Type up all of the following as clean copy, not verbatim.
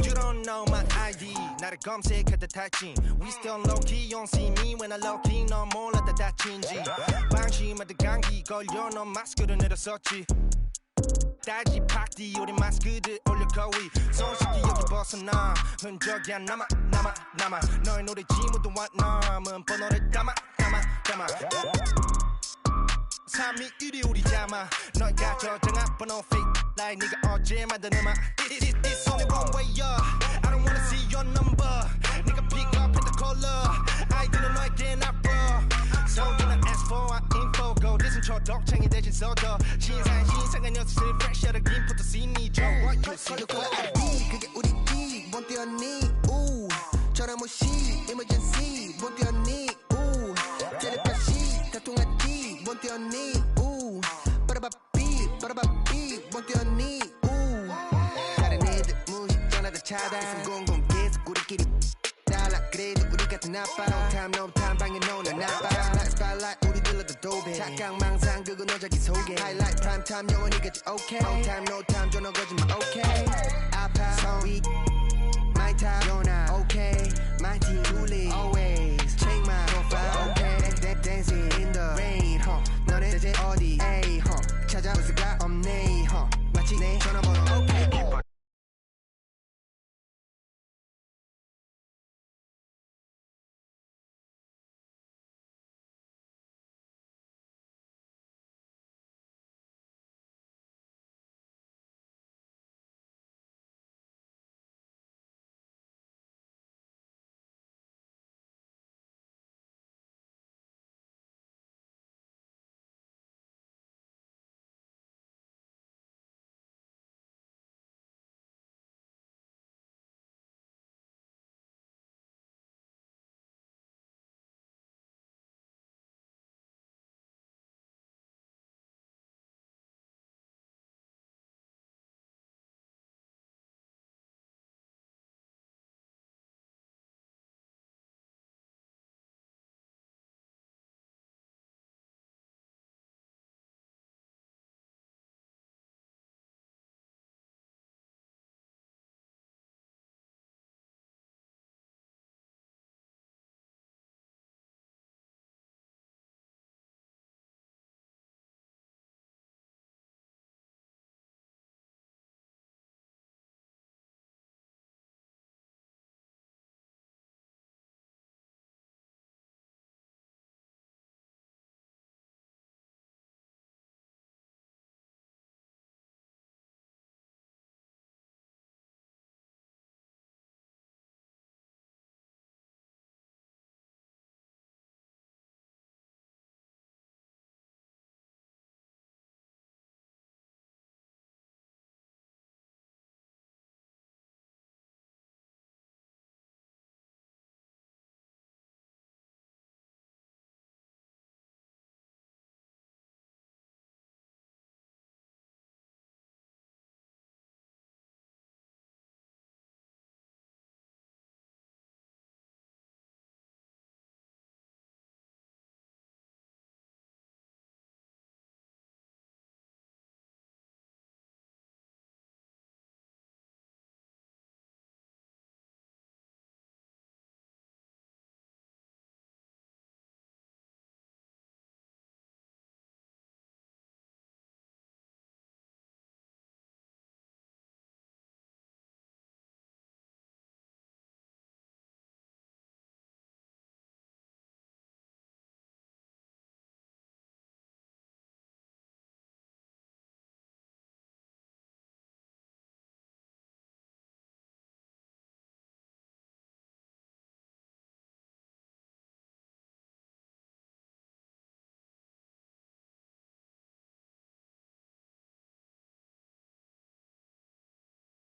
You don't know my ID 나를 검색하다 탈진 We still low key You don't see me when I low key 넌 몰랐다 다친지 방심하다 감기 걸려 넌 마스크를 내렸었지 딸기 팍디 우리 마스크들 올려 거위 손쉽게 여기 벗어나 흔적이 안 남아 너의 노래 지문도 안 남은 번호를 담아 321이 우리 잠아 너희가 저장한 번호 fake like 네가 어제 만든 음악 It's only one way up I don't wanna see your number 네가 pick up and the color 아이들은 너에게 나빠 So you not ask for our info go listen 초독창이 대신 써줘 신상한 녀석들 fresh out of input see me Joe what you see ID 그게 우리끼 뭔 뛰었니 우 전화무시 emergency 뭔 뛰었니 우 텔레파시 다통하지 뭔 뛰었니 우 빠라바삐 뭔 뛰었니 우 다른 애들 무시 전화다 차단 공공 계속 우리끼리 달라 그래도 우리 같은 아빠 No time 방에 노는 아빠 Spotlight 우리 들러도 도배 착각망상 그거 너 자기 속에 Highlight prime time 영원히 같이 okay On time no time 전화 거짓말 okay 아파 성위 My time you're not okay My team truly always Check my profile okay Dancing in the rain 너네 대체 어디 에이 찾아볼 수가 없네 마치 내 전화번호 okay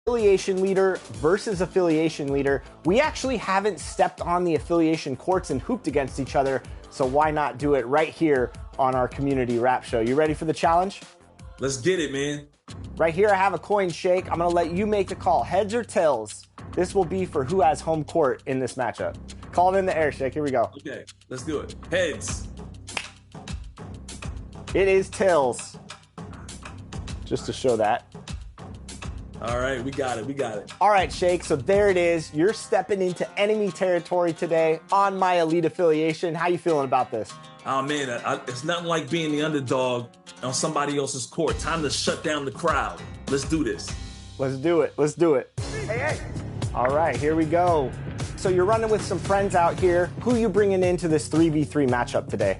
Affiliation leader versus affiliation leader. We actually haven't stepped on the affiliation courts and hooped against each other, so why not do it right here on our community rap show? You ready for the challenge? Let's get it, man. Right here I have a coin shake. I'm gonna let you make the call, heads or tails. This will be for who has home court in this matchup. Call it in the air, Shake. Here we go. Okay, let's do it. Heads. It is tails. Just to show that. All right, we got it. All right, Shake, so there it is. You're stepping into enemy territory today on my elite affiliation. How you feeling about this? Oh, man, it's nothing like being the underdog on somebody else's court. Time to shut down the crowd. Let's do this. Let's do it. Hey. All right, here we go. So you're running with some friends out here. Who you bringing into this 3v3 matchup today?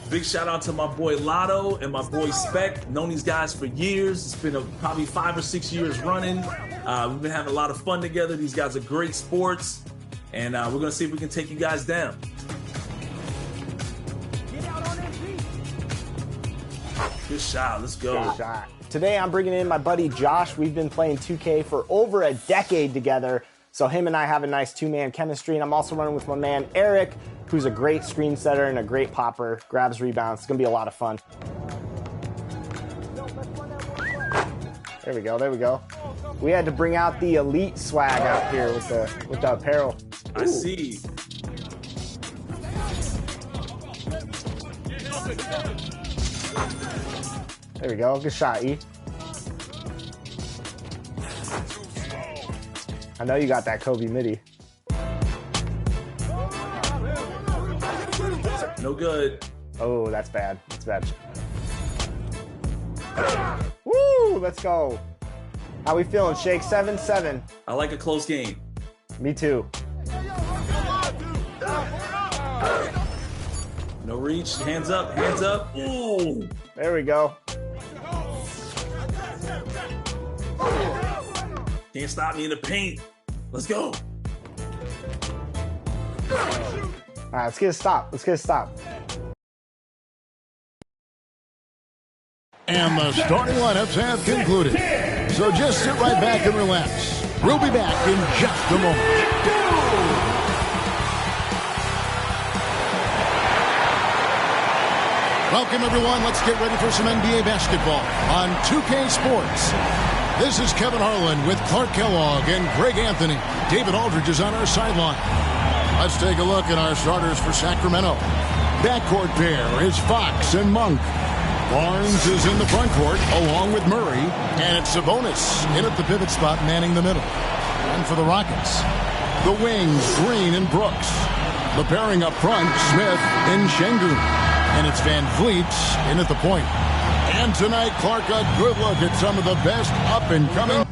Big shout out to my boy Lotto and my boy Spec. Known these guys for years. It's been probably 5 or 6 years running. We've been having a lot of fun together. These guys are great sports. And we're going to see if we can take you guys down. Good shot. Let's go. Good shot. Today I'm bringing in my buddy Josh. We've been playing 2K for over a decade together. So him and I have a nice two-man chemistry. And I'm also running with my man Eric, who's a great screen setter and a great popper, grabs rebounds. It's going to be a lot of fun. There we go. We had to bring out the elite swag out here with the apparel. Ooh. I see. There we go. Good shot, E. I know you got that Kobe midi. No good. Oh, that's bad. Woo! Let's go. How we feeling, Shake? 7-7. I like a close game. Me too. No reach. Hands up. Ooh. There we go. Can't stop me in the paint. Let's go. All right, let's get a stop. And the starting lineups have concluded. So just sit right back and relax. We'll be back in just a moment. Welcome, everyone. Let's get ready for some NBA basketball on 2K Sports. This is Kevin Harlan with Clark Kellogg and Greg Anthony. David Aldridge is on our sideline. Let's take a look at our starters for Sacramento. Backcourt pair is Fox and Monk. Barnes is in the front court along with Murray. And it's Sabonis in at the pivot spot manning the middle. And for the Rockets, the wings, Green and Brooks. The pairing up front, Smith and Şengün. And it's Van Vliet in at the point. And tonight, Clark, a good look at some of the best up-and-coming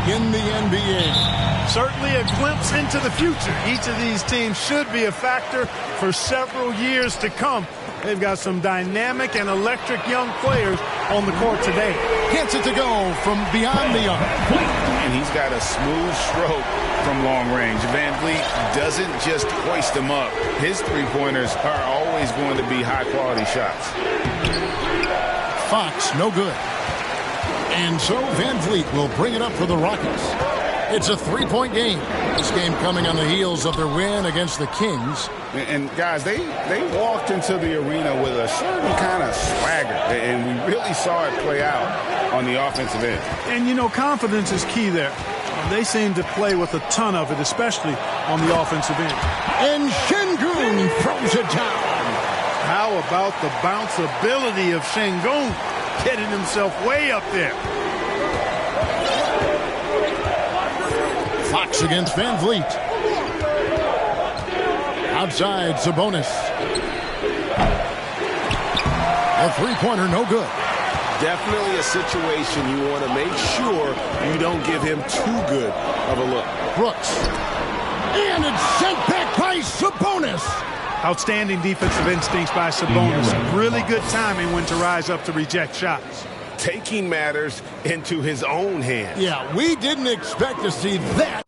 in the NBA. Certainly a glimpse into the future. Each of these teams should be a factor for several years to come. They've got some dynamic and electric young players on the court today. Gets it to go from beyond the arc. And he's got a smooth stroke from long range. Van Vliet doesn't just hoist them up. His three-pointers are always going to be high-quality shots. Fox, no good. And so Van Vliet will bring it up for the Rockets. It's a three-point game. This game coming on the heels of their win against the Kings. And guys, they walked into the arena with a certain kind of swagger, and we really saw it play out on the offensive end. And, you know, confidence is key there. They seem to play with a ton of it, especially on the offensive end. And Şengün throws it down. How about the bounce ability of Şengün getting himself way up there? Fox against Van Vliet. Outside, Sabonis. A three-pointer, no good. Definitely a situation you want to make sure you don't give him too good of a look. Brooks. And it's sent back by Sabonis. Outstanding defensive instincts by Sabonis. Really good timing when to rise up to reject shots. Taking matters into his own hands. Yeah, we didn't expect to see that.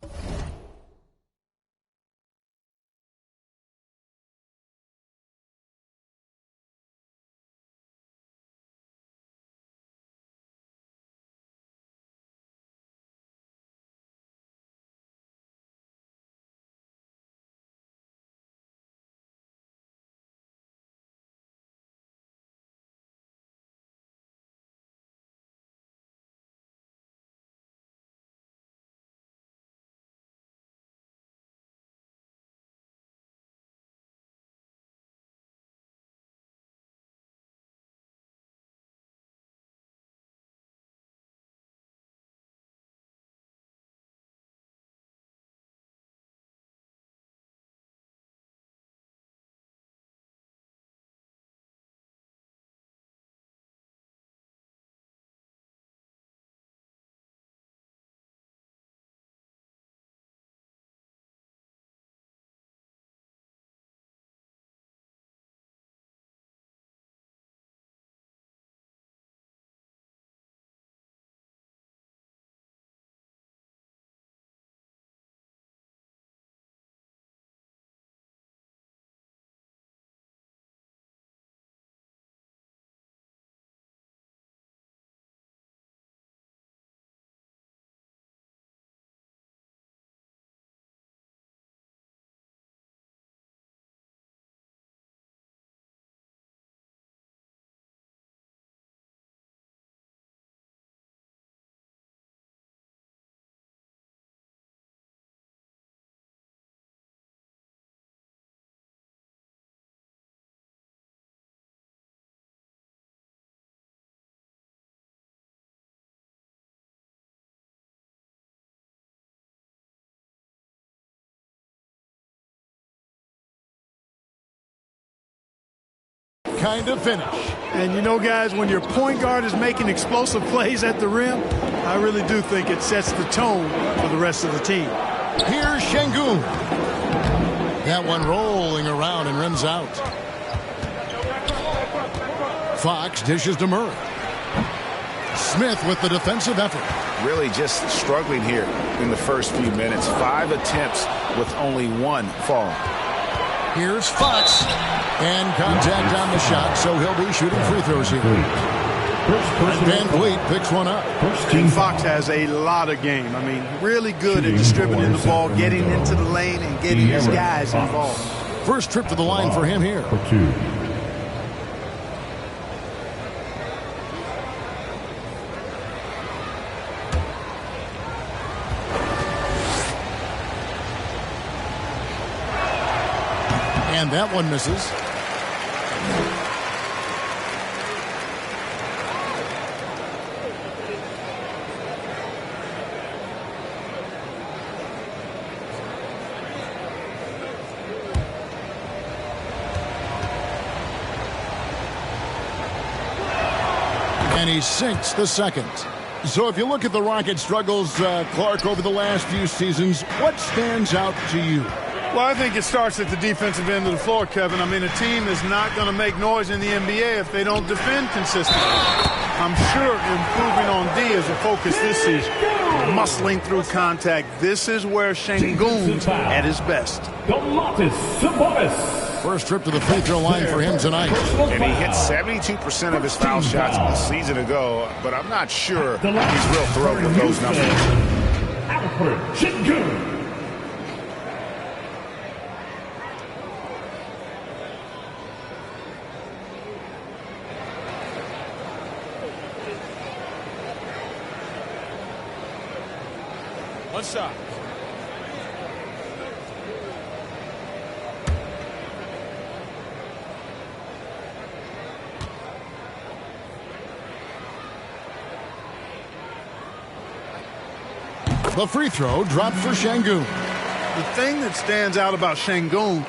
Kind of finish. And you know, guys, when your point guard is making explosive plays at the rim, I really do think it sets the tone for the rest of the team. Here's Şengün. That one rolling around and rims out. Fox dishes to Murray. Smith with the defensive effort. Really just struggling here in the first few minutes. 5 attempts with only one fall. Here's Fox. And contact on the shot, so he'll be shooting free throws here. And Van Vliet picks one up. And Fox has a lot of game. I mean, really good at distributing the ball, getting into the lane, and getting his guys involved. First trip to the line for him here. And that one misses. And he sinks the second. So if you look at the Rockets' struggles, Clark, over the last few seasons, what stands out to you? Well, I think it starts at the defensive end of the floor, Kevin. I mean, a team is not going to make noise in the NBA if they don't defend consistently. I'm sure improving on D is a focus this season. Muscling through contact. This is where Şengün's at his best. First trip to the free throw line for him tonight. And he hit 72% of his foul shots a season ago, but I'm not sure he's real thrilled with those numbers. Alfred Şengün. One shot. The free throw dropped for Şengün. The thing that stands out about Şengün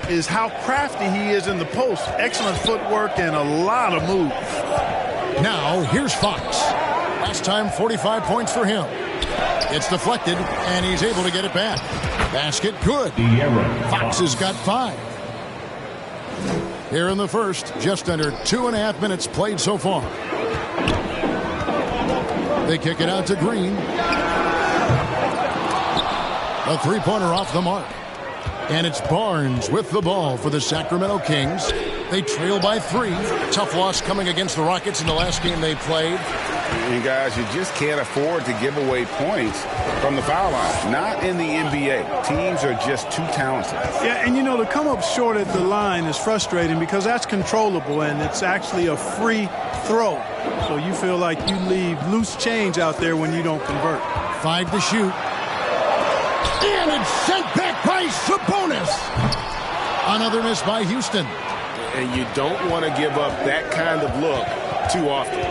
is how crafty he is in the post. Excellent footwork and a lot of moves. Now, here's Fox. Last time, 45 points for him. It's deflected, and he's able to get it back. Basket good. Fox has got 5. Here in the first, just under 2.5 minutes played so far. They kick it out to Green. A three-pointer off the mark. And it's Barnes with the ball for the Sacramento Kings. They trail by 3. Tough loss coming against the Rockets in the last game they played. And guys, you just can't afford to give away points from the foul line. Not in the NBA. Teams are just too talented. Yeah, and you know, to come up short at the line is frustrating because that's controllable and it's actually a free throw. So you feel like you leave loose change out there when you don't convert. 5 to shoot. And it's sent back by Sabonis. Another miss by Houston. And you don't want to give up that kind of look too often.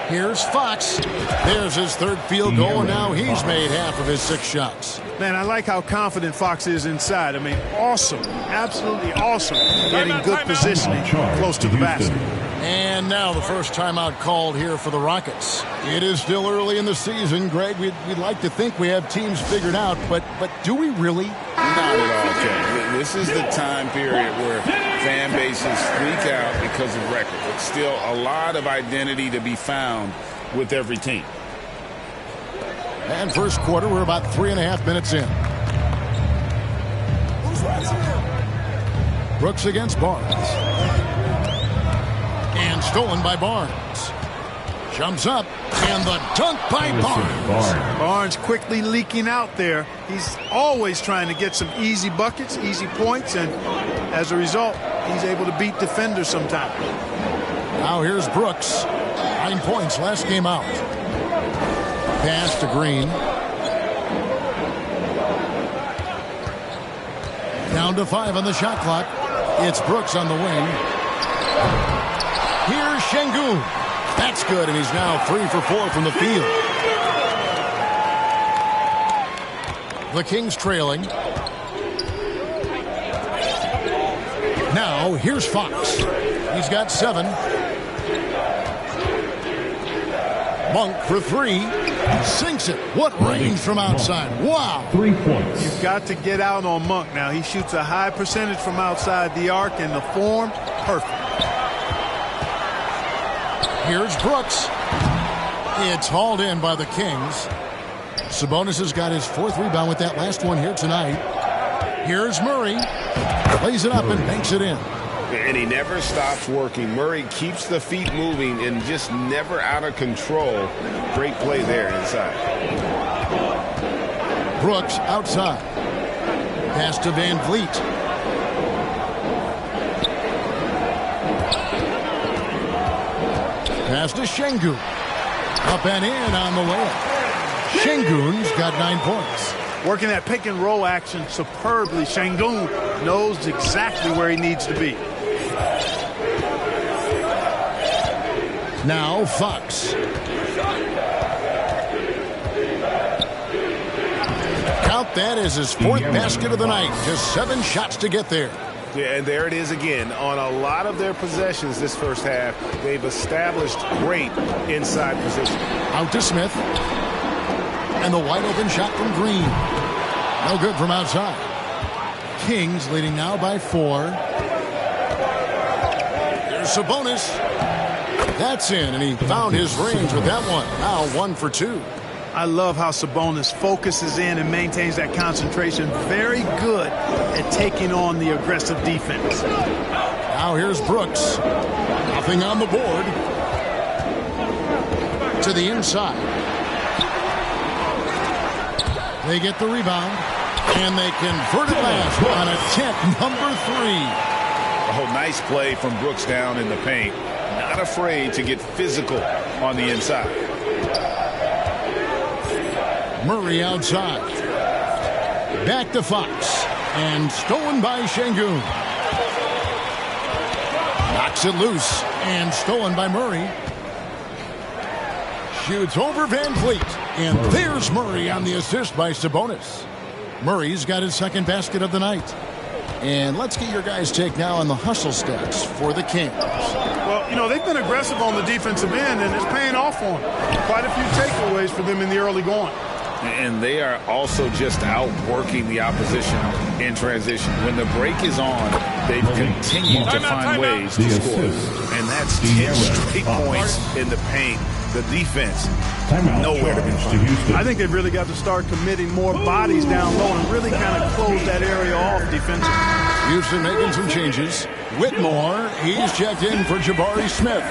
Here's Fox. There's his third field goal, and now he's made half of his 6 shots. Man, I like how confident Fox is inside. I mean, awesome. Absolutely awesome. Getting good positioning close to the basket. And now the first timeout called here for the Rockets. It is still early in the season, Greg. We'd like to think we have teams figured out, but do we really? Not at all, Ken. This is the time period where fan bases freak out because of record. It's still a lot of identity to be found with every team. And first quarter, we're about 3.5 minutes in. Brooks against Barnes. And stolen by Barnes. Jumps up, and the dunk by Barnes. Barnes quickly leaking out there. He's always trying to get some easy buckets, easy points, and as a result, he's able to beat defenders sometimes. Now here's Brooks. 9 points last game out. Pass to Green. Down to 5 on the shot clock. It's Brooks on the wing. Here's Şengün. That's good, and he's now 3 for 4 from the field. The Kings trailing. Now, here's Fox. He's got 7. Monk for 3. Sinks it. What range from outside. Wow. 3 points. You've got to get out on Monk now. He shoots a high percentage from outside the arc, and the form, perfect. Here's Brooks. It's hauled in by the Kings. Sabonis has got his 4th rebound with that last one here tonight. Here's Murray. Plays it up and banks it in. And he never stops working. Murray keeps the feet moving and just never out of control. Great play there inside. Brooks outside. Pass to Van Vliet. Pass to Şengün. Up and in on the layup. Şengün's got 9 points. Working that pick and roll action superbly. Şengün knows exactly where he needs to be. Now Fox. Count that as his 4th basket of the night. Just 7 shots to get there. Yeah, and there it is again. On a lot of their possessions this first half, they've established great inside position. Out to Smith. And the wide open shot from Green. No good from outside. Kings leading now by 4. There's Sabonis. That's in, and he found his range with that one. Now 1 for 2. I love how Sabonis focuses in and maintains that concentration. Very good at taking on the aggressive defense. Now here's Brooks. Nothing on the board. To the inside. They get the rebound, and they convert it last on attempt number 3. Oh, nice play from Brooks down in the paint. Not afraid to get physical on the inside. Murray outside. Back to Fox. And stolen by Şengün. Knocks it loose. And stolen by Murray. Shoots over Van Vliet. And there's Murray on the assist by Sabonis. Murray's got his second basket of the night. And let's get your guys' take now on the hustle stats for the Kings. Well, you know, they've been aggressive on the defensive end, and it's paying off for them. Quite a few takeaways for them in the early going. And they are also just outworking the opposition in transition. When the break is on, they've continued to find ways to score. And that's 10 straight points in the paint. The defense, nowhere to be found. I think they've really got to start committing more bodies down low and really kind of close that area off defensively. Houston making some changes. Whitmore, he's checked in for Jabari Smith.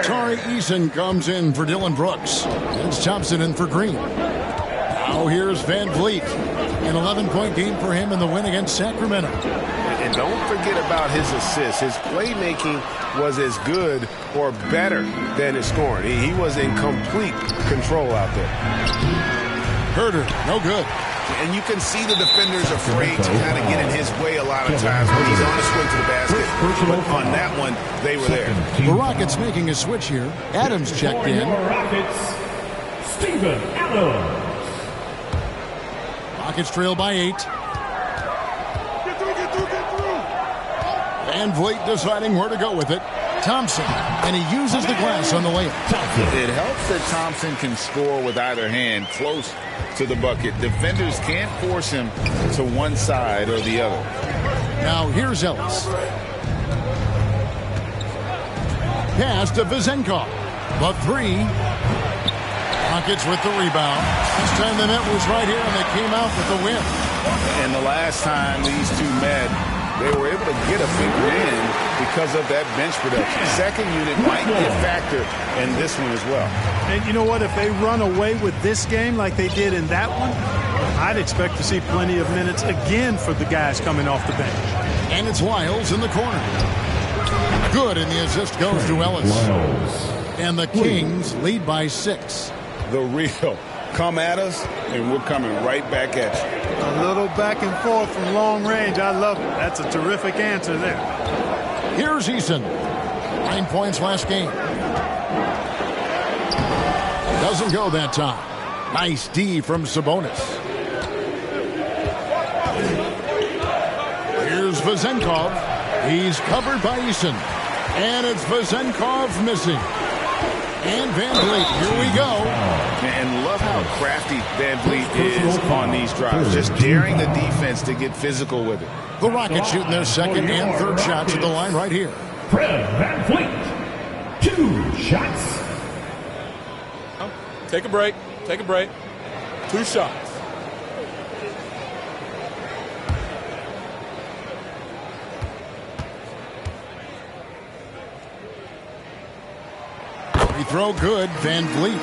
Tari Eason comes in for Dylan Brooks. It's Thompson in for Green. Now here's Van Vliet. An 11-point game for him in the win against Sacramento. And don't forget about his assists. His playmaking was as good or better than his scoring. He was in complete control out there. Herter, no good. And you can see the defenders afraid to kind of get in his way a lot of times when he's on his way to the basket. But on that one, they were there. The Rockets making a switch here. Adams checked in. Rockets, Steven Adams. Rockets trail by 8. Van Vliet deciding where to go with it. Thompson, and he uses the glass on the layup. It helps that Thompson can score with either hand close to the bucket. Defenders can't force him to one side or the other. Now here's Ellis. Pass to Vezenkov. The 3. Rockets with the rebound. This time the net was right here, and they came out with the win. And the last time these two met, they were able to get a big win because of that bench production. Second unit might be a factor in this one as well. And you know what? If they run away with this game like they did in that one, I'd expect to see plenty of minutes again for the guys coming off the bench. And it's Lyles in the corner. Good, and the assist goes to Ellis. And the Kings lead by 6. The real come at us, and we're coming right back at you. A little back and forth from long range. I love it. That's a terrific answer there. Here's Eason. 9 points last game. Doesn't go that time. Nice D from Sabonis. Here's Vezenkov. He's covered by Eason. And it's Vezenkov missing. And Van Vliet, here we go. And love how crafty Van Vliet is on these drives. Just daring the defense to get physical with it. The Rockets shooting their second and third shots at the line right here. Fred Van Vliet, 2 shots. Take a break. Take a break. 2 shots. Free throw good, Van Vliet.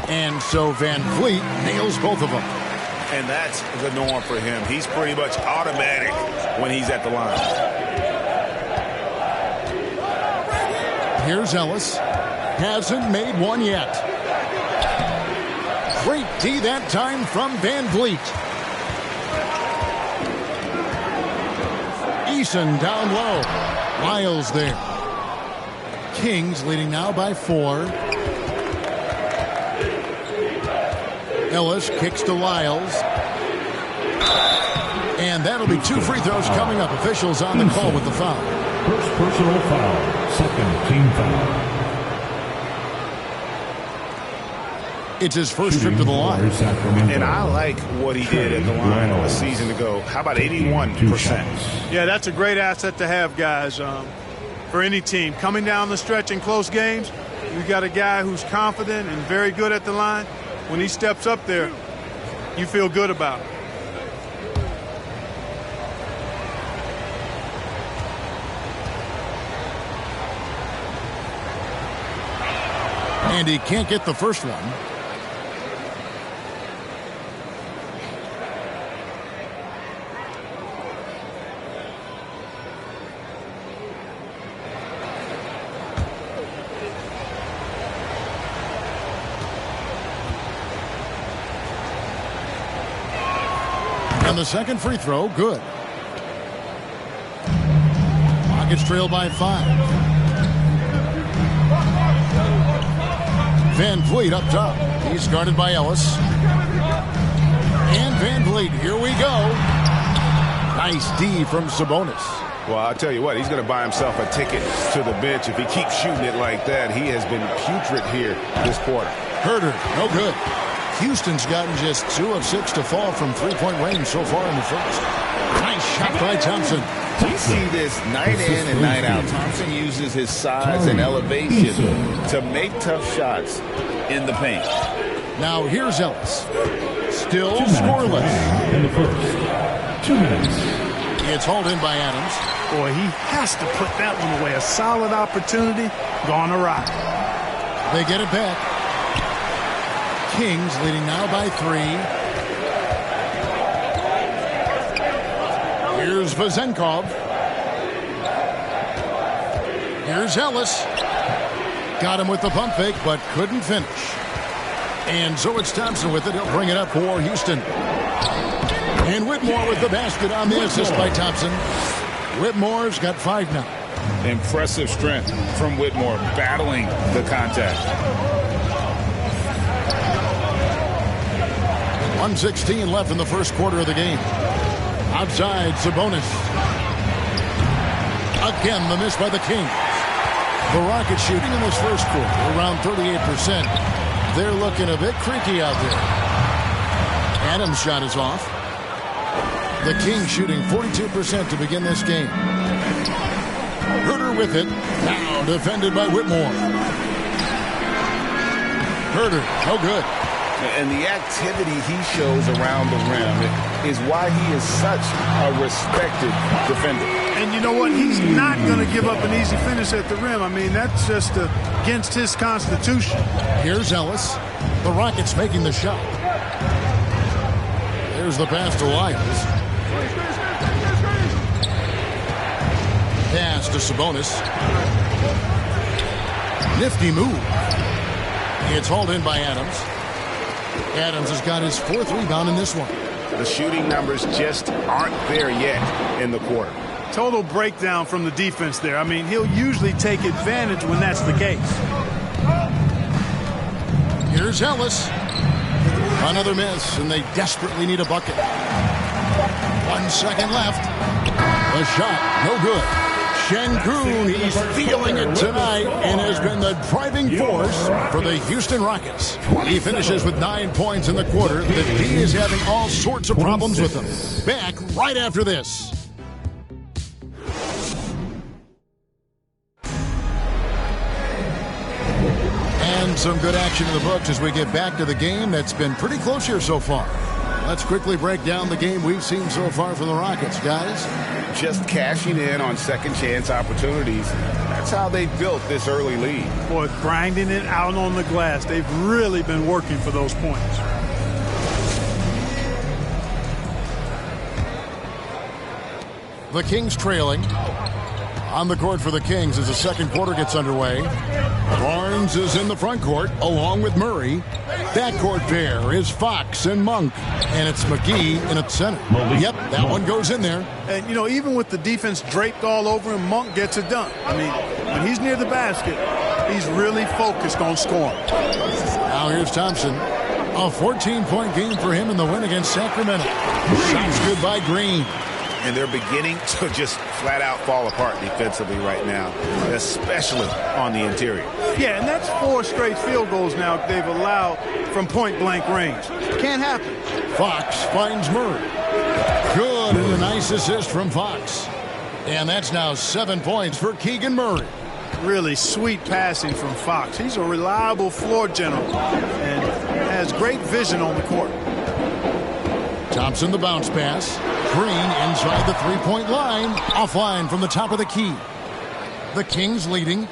And so Van Vliet nails both of them. And that's the norm for him. He's pretty much automatic when he's at the line. Here's Ellis. Hasn't made one yet. Great D that time from Van Vliet. Eason down low. Lyles there. Kings leading now by 4. Ellis kicks to Lyles. And that'll be 2 free throws coming up. Officials on the call with the foul. First personal foul. Second team foul. It's his first trip to the line. And I like what he did at the line a season ago. How about 81%? Yeah, that's a great asset to have, guys, for any team. Coming down the stretch in close games, you got a guy who's confident and very good at the line. When he steps up there, you feel good about it. And he can't get the first one. And the second free throw, good. Rockets trail by 5. Van Vliet up top. He's guarded by Ellis. And Van Vliet, here we go. Nice D from Sabonis. Well, I'll tell you what, he's going to buy himself a ticket to the bench if he keeps shooting it like that. He has been putrid here this quarter. Herder, no good. Houston's gotten just 2 of 6 to fall from three-point range so far in the first. Nice shot by Thompson. We see this night in and night out. Thompson uses his size and elevation to make tough shots in the paint. Now here's Ellis. Still scoreless. In the first. 2 minutes. It's hauled in by Adams. Boy, he has to put that one away. A solid opportunity gone awry. They get it back. Kings leading now by 3. Here's Vezenkov. Here's Ellis. Got him with the pump fake, but couldn't finish. And so it's Thompson with it. He'll bring it up for Houston. And Whitmore with the basket on the assist by Thompson. Whitmore's got 5 now. Impressive strength from Whitmore, battling the contact. 1:16 left in the first quarter of the game. Outside, Sabonis. Again, the miss by the Kings. The Rockets shooting in this first quarter around 38%. They're looking a bit creaky out there. Adams' shot is off. The Kings shooting 42% to begin this game. Herder with it. Now defended by Whitmore. Herder, no good. And the activity he shows around the rim is why he is such a respected defender. And you know what? He's not going to give up an easy finish at the rim. I mean, that's just against his constitution. Here's Ellis. The Rockets making the shot. There's the pass to Lyles. Pass to Sabonis. Nifty move. It's hauled in by Adams. Adams has got his 4th rebound in this one. The shooting numbers just aren't there yet in the quarter. Total breakdown from the defense there. I mean, he'll usually take advantage when that's the case. Here's Ellis. Another miss, and they desperately need a bucket. 1 second left. The shot, no good. Şengün, he's feeling it tonight and has been the driving force for the Houston Rockets. He finishes with 9 points in the quarter. The D is having all sorts of problems with him. Back right after this. And some good action in the books as we get back to the game that's been pretty close here so far. Let's quickly break down the game we've seen so far from the Rockets, guys. Just cashing in on second chance opportunities. That's how they built this early lead. Boy, grinding it out on the glass. They've really been working for those points. The Kings trailing. On the court for the Kings as the second quarter gets underway. Barnes is in the front court along with Murray. Backcourt pair is Fox and Monk. And it's McGee in at center. Yep, that one goes in there. And, you know, even with the defense draped all over him, Monk gets it done. I mean, when he's near the basket, he's really focused on scoring. Now here's Thompson. A 14-point game for him in the win against Sacramento. Shots good by Green. And they're beginning to just flat out fall apart defensively right now, especially on the interior. Yeah, and that's 4 straight field goals now they've allowed from point-blank range. Can't happen. Fox finds Murray. Good, and a nice assist from Fox. And that's now 7 points for Keegan Murray. Really sweet passing from Fox. He's a reliable floor general and has great vision on the court. Thompson the bounce pass. Green inside the three-point line. Offline from the top of the key. The Kings leading.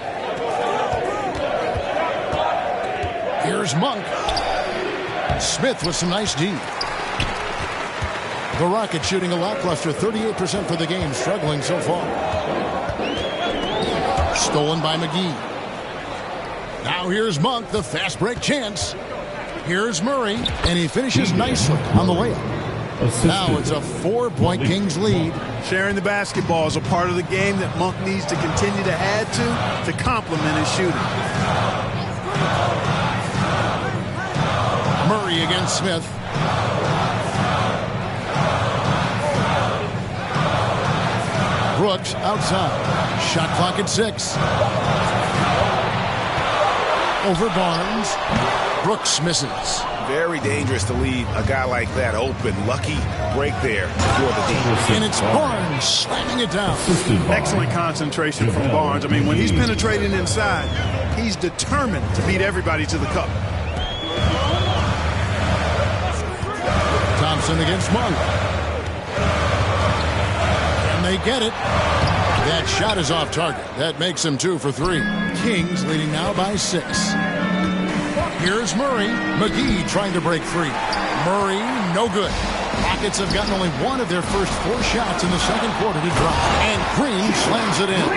Here's Monk. Smith with some nice D. The Rockets shooting a lackluster 38% for the game, struggling so far. Stolen by McGee. Now here's Monk, the fast break chance. Here's Murray, and he finishes nicely on the layup. Now it's a 4-point Kings lead. Sharing the basketball is a part of the game that Monk needs to continue to add to complement his shooting. Murray against Smith. Brooks outside. Shot clock at 6. Over Barnes. Brooks misses. Very dangerous to leave a guy like that open. Lucky break there for the defense. And it's Barnes slamming it down. Excellent concentration from Barnes. I mean, when he's penetrating inside, he's determined to beat everybody to the cup. Thompson against Monk. And they get it. That shot is off target. That makes him 2 for 3. Kings leading now by 6. Here's Murray. McGee trying to break free. Murray, no good. Rockets have gotten only one of their first 4 shots in the second quarter to drop. And Green slams it in.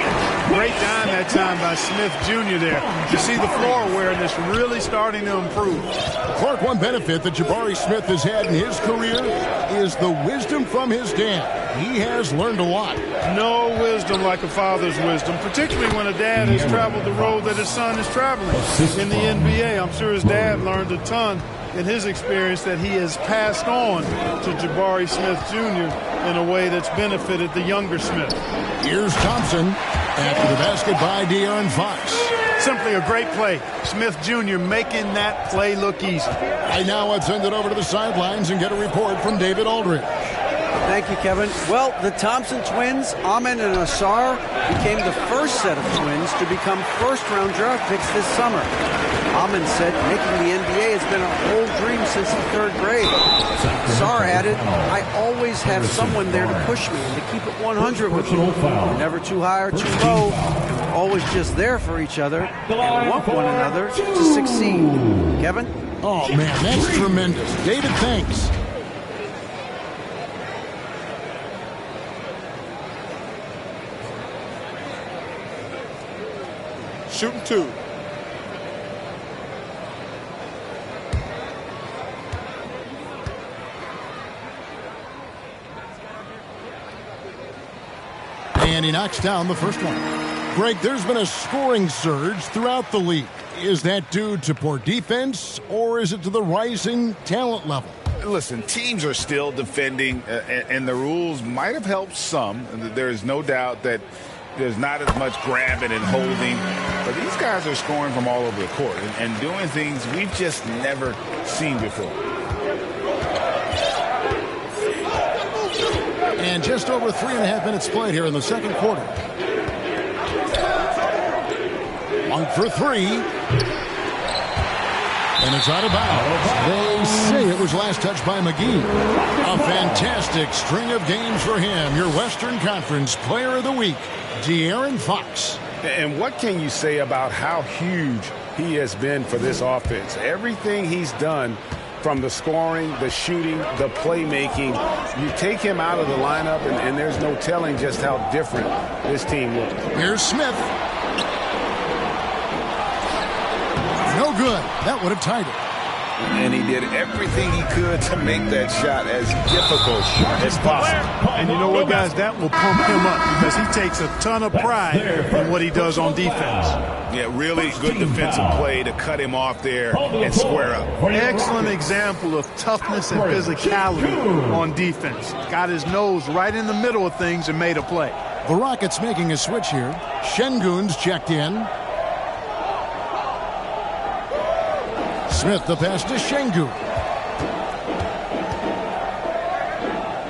Great dime that time by Smith Jr. there. You see the floor awareness really starting to improve. Clark, one benefit that Jabari Smith has had in his career is the wisdom from his dad. He has learned a lot. No wisdom like a father's wisdom, particularly when a dad has traveled the road that his son is traveling. In the NBA, I'm sure his dad learned a ton in his experience that he has passed on to Jabari Smith Jr. in a way that's benefited the younger Smith. Here's Thompson after the basket by De'Aaron Fox. Simply a great play. Smith Jr. making that play look easy. I now would send it over to the sidelines and get a report from David Aldridge. Thank you, Kevin. Well, the Thompson twins, Amen and Ausar, became the first set of twins to become first-round draft picks this summer. Amen said making the NBA has been a whole dream since the 3rd grade. Ausar added, I always have someone there to push me and to keep it 100 with me. We're never too high or too low, and we're always just there for each other and want one another to succeed. Kevin? Oh, man, that's tremendous. David, thanks. Shooting 2. And he knocks down the first one. Greg, there's been a scoring surge throughout the league. Is that due to poor defense, or is it to the rising talent level? Listen, teams are still defending, and the rules might have helped some. There is no doubt that there's not as much grabbing and holding. But these guys are scoring from all over the court and doing things we've just never seen before. And just over 3.5 minutes played here in the second quarter. Monk for 3. And it's out of bounds. They say it was last touched by McGee. A fantastic string of games for him. Your Western Conference Player of the Week, De'Aaron Fox. And what can you say about how huge he has been for this offense? Everything he's done from the scoring, the shooting, the playmaking. You take him out of the lineup, and there's no telling just how different this team looks. Here's Smith. No good. That would have tied it. And he did everything he could to make that shot as difficult as possible. And you know what, guys? That will pump him up because he takes a ton of pride in what he does on defense. Yeah, really good defensive play to cut him off there and square up. Excellent example of toughness and physicality on defense. Got his nose right in the middle of things and made a play. The Rockets making a switch here. Şengün's checked in. Smith, the pass to Şengün.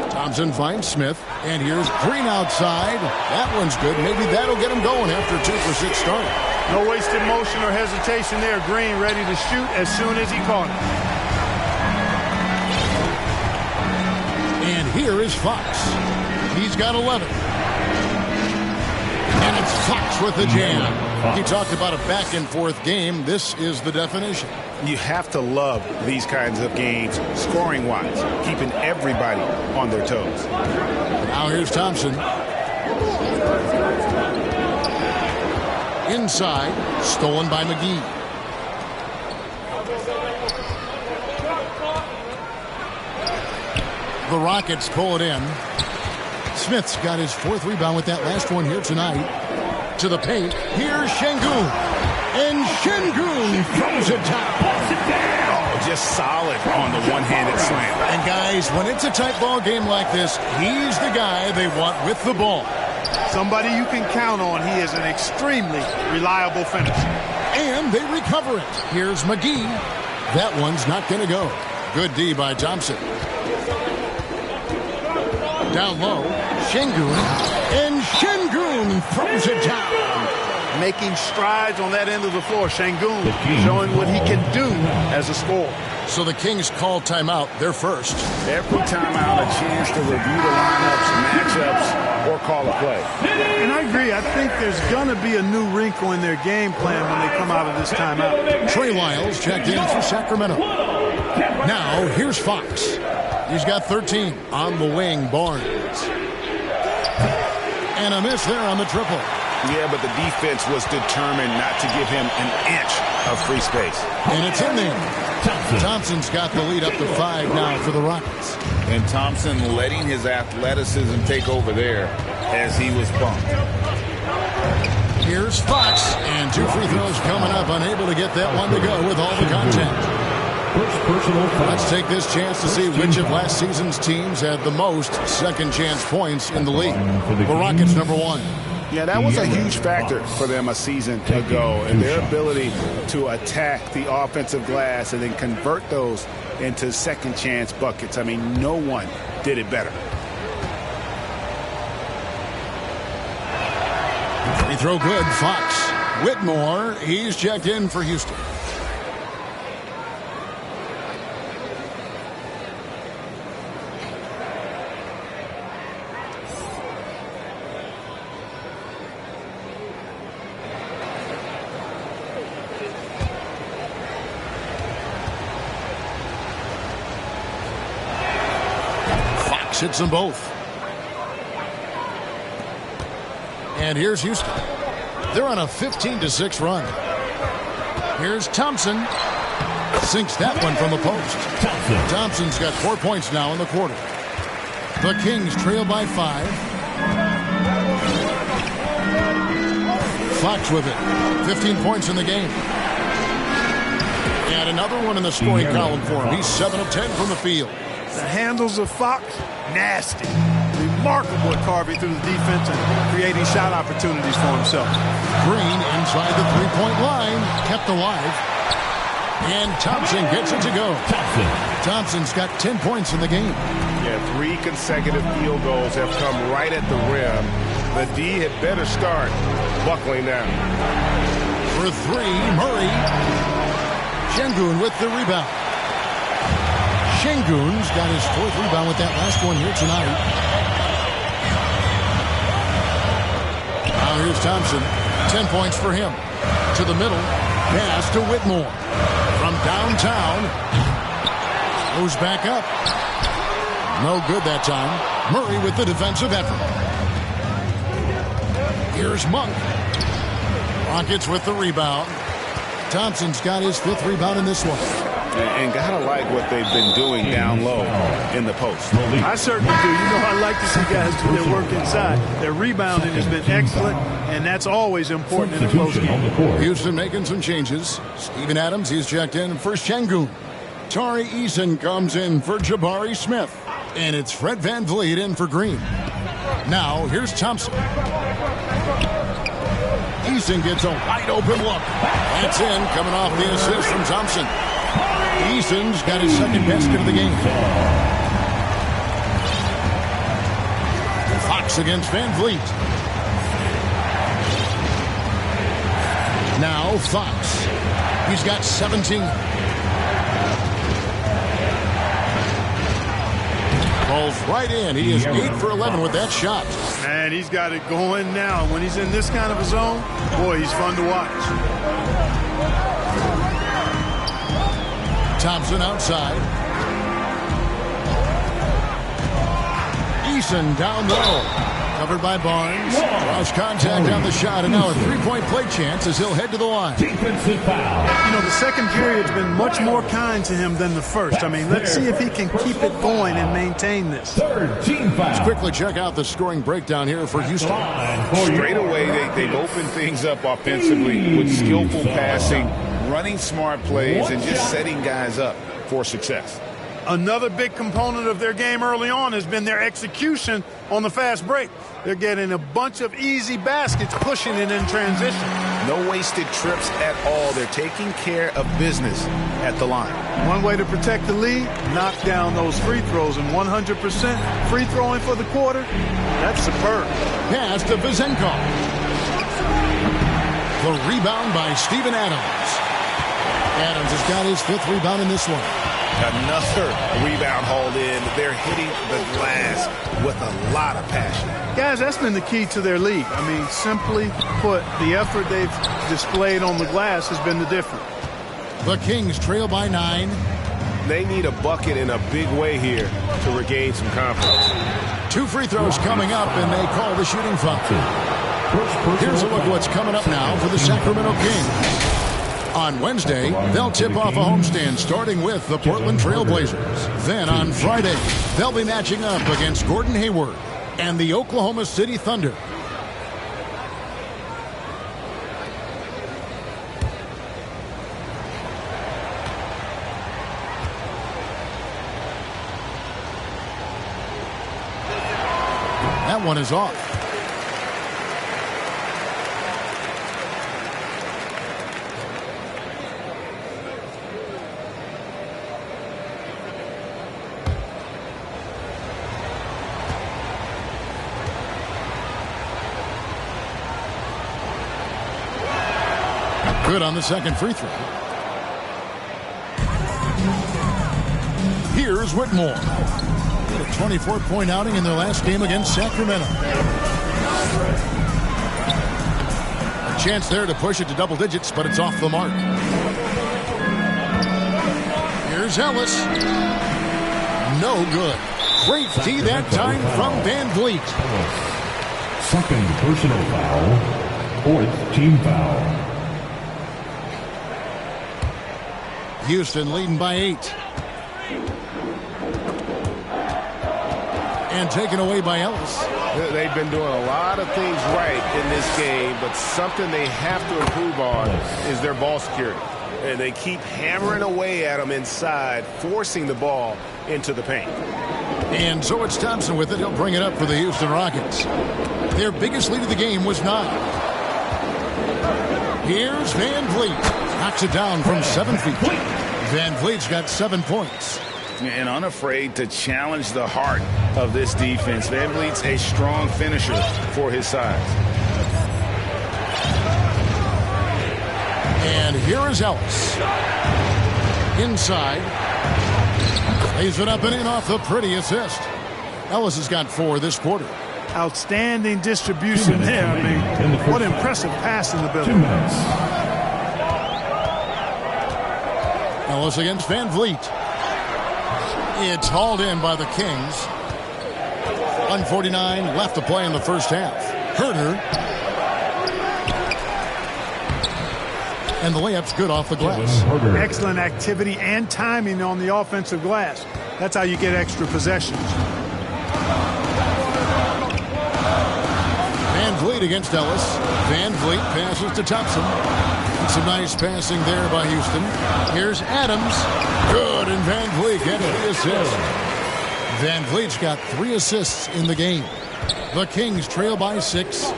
Thompson finds Smith, and here's Green outside. That one's good. Maybe that'll get him going after a 2-for-6 start. No wasted motion or hesitation there. Green ready to shoot as soon as he caught it. And here is Fox. He's got 11. And it's Fox with the jam. He talked about a back-and-forth game. This is the definition. You have to love these kinds of games, scoring-wise, keeping everybody on their toes. Now here's Thompson. Inside, stolen by McGee. The Rockets pull it in. Smith's got his 4th rebound with that last one here tonight. To the paint. Here's Şengün. And Şengün throws it down. Oh, just solid on the one-handed slam. And guys, when it's a tight ball game like this, he's the guy they want with the ball. Somebody you can count on. He is an extremely reliable finisher. And they recover it. Here's McGee. That one's not going to go. Good D by Thompson. Down low, Şengün. And Şengün throws it down. Making strides on that end of the floor. Şengün showing what he can do as a scorer. So the Kings call timeout. They're first. Every timeout, a chance to review the lineups, matchups, or call a play. And I agree. I think there's going to be a new wrinkle in their game plan when they come out of this timeout. Trey Lyles checked in for Sacramento. Now, here's Fox. He's got 13 on the wing. Barnes. And a miss there on the triple. Yeah, but the defense was determined not to give him an inch of free space. And it's in there. Thompson's got the lead up to 5 now for the Rockets. And Thompson letting his athleticism take over there as he was bumped. Here's Fox. And 2 free throws coming up. Unable to get that one to go with all the contact. Let's take this chance to see which of last season's teams had the most second chance points in the league. The Rockets, number 1. Yeah, that was a huge factor for them a season ago, and their ability to attack the offensive glass and then convert those into second chance buckets. I mean, no one did it better. Free throw good, Fox. Whitmore, he's checked in for Houston. Hits them both. And here's Houston. They're on a 15-6 run. Here's Thompson. Sinks that one from the post. Thompson's got 4 points now in the quarter. The Kings trail by 5. Fox with it. 15 points in the game. And another one in the scoring column for him. He's 7 of 10 from the field. The handles of Fox, nasty. Remarkable at carving through the defense and creating shot opportunities for himself. Green inside the three-point line, kept alive. And Thompson gets it to go. Thompson's got 10 points in the game. Yeah, 3 consecutive field goals have come right at the rim. The D had better start buckling down. For 3, Murray. Şengün with the rebound. Şengün's got his 4th rebound with that last one here tonight. Now here's Thompson. 10 points for him. To the middle. Pass to Whitmore. From downtown. Goes back up. No good that time. Murray with the defensive effort. Here's Monk. Rockets with the rebound. Thompson's got his 5th rebound in this one. And gotta like what they've been doing down low in the post. I certainly do. You know, I like to see guys do their work inside. Their rebounding has been excellent, and that's always important in a close game. Houston making some changes. Steven Adams, he's checked in for Şengün. Tari Eason comes in for Jabari Smith. And it's Fred VanVleet in for Green. Now, here's Thompson. Eason gets a wide open look. That's in, coming off the assist from Thompson. Eason's got his 2nd basket of the game. Fox against VanVleet. Now Fox. He's got 17. Falls right in. He is 8 for 11 with that shot. Man, he's got it going now. When he's in this kind of a zone, boy, he's fun to watch. Thompson outside. Eason down low. Covered by Barnes. Draws contact on the shot, and now a 3-point play chance as he'll head to the line. Defensive foul. You know, the second period's been much more kind to him than the first. I mean, let's see if he can keep it going and maintain this. 3rd team foul. Let's quickly check out the scoring breakdown here for Houston. Straight away, they've opened things up offensively with skillful passing, running smart plays, and just setting guys up for success. Another big component of their game early on has been their execution on the fast break. They're getting a bunch of easy baskets, pushing it in transition. No wasted trips at all. They're taking care of business at the line. One way to protect the lead, knock down those free throws, and 100% free throwing for the quarter, that's superb. Pass to Vezenkov. The rebound by Steven Adams. Adams has got his 5th rebound in this one. Another rebound hauled in. They're hitting the glass with a lot of passion. Guys, that's been the key to their lead. I mean, simply put, the effort they've displayed on the glass has been the difference. The Kings trail by 9. They need a bucket in a big way here to regain some confidence. 2 free throws coming up, and they call the shooting foul. Here's a look at what's coming up now for the Sacramento Kings. On Wednesday, they'll tip off a homestand starting with the Portland Trail Blazers. Then on Friday, they'll be matching up against Gordon Hayward and the Oklahoma City Thunder. That one is off. Good on the second free throw. Here's Whitmore. A 24-point outing in their last game against Sacramento. A chance there to push it to double digits, but it's off the mark. Here's Ellis. No good. Great D that time from VanVleet. Second personal foul. 4th team foul. Houston leading by 8. And taken away by Ellis. They've been doing a lot of things right in this game, but something they have to improve on is their ball security. And they keep hammering away at them inside, forcing the ball into the paint. And so it's Thompson with it. He'll bring it up for the Houston Rockets. Their biggest lead of the game was 9. Here's VanVleet. Knocks it down from 7 feet. VanVleet's got 7 points. And unafraid to challenge the heart of this defense. VanVleet's a strong finisher for his size. And here is Ellis. Inside. Lays it up and in off the pretty assist. Ellis has got 4 this quarter. Outstanding distribution there. I mean, what impressive passing ability. 2 minutes. Ellis against VanVleet. It's hauled in by the Kings. 1:49 left to play in the first half. Herder. And the layup's good off the glass. Excellent activity and timing on the offensive glass. That's how you get extra possessions. Van Vliet against Ellis. Van Vliet passes to Thompson. And some nice passing there by Houston. Here's Adams. Good, and Van Vliet gets the assist. Van Vliet's got 3 assists in the game. The Kings trail by 6.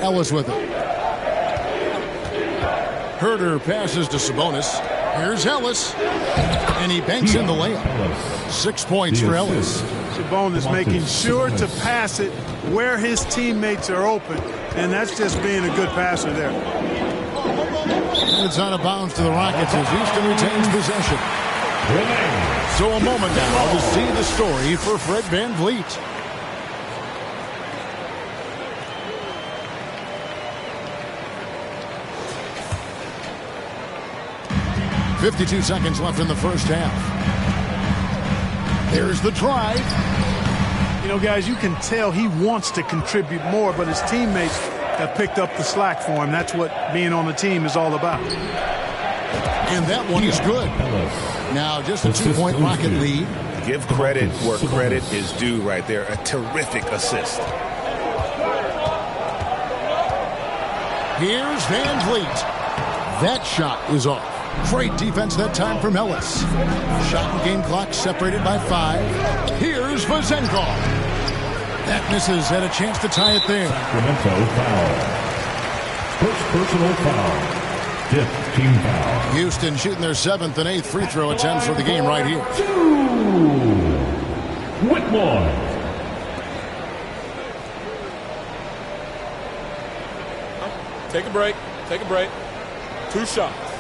Ellis with it. Herder passes to Sabonis. Here's Ellis. And he banks in the layup. 6 points for Ellis. Sabonis making sure to pass it where his teammates are open. And that's just being a good passer there. It's out of bounds to the Rockets as Houston retains possession. So a moment now to see the story for Fred Van Vliet. .52 seconds left in the first half. There's the drive. You know, guys, you can tell he wants to contribute more, but his teammates have picked up the slack for him. That's what being on the team is all about. And that one is good. Now just a 2-point Rocket lead. Give credit where credit is due right there. A terrific assist. Here's Van Vliet. That shot is off. Great defense that time from Ellis. Shot and game clock separated by 5. Here's Vezenkov. That misses. Had a chance to tie it there. Sacramento foul. First personal foul. 5th team foul. Houston shooting their 7th and 8th free throw attempts for the game right here. Whitmore. Take a break. Take a break. 2 shots.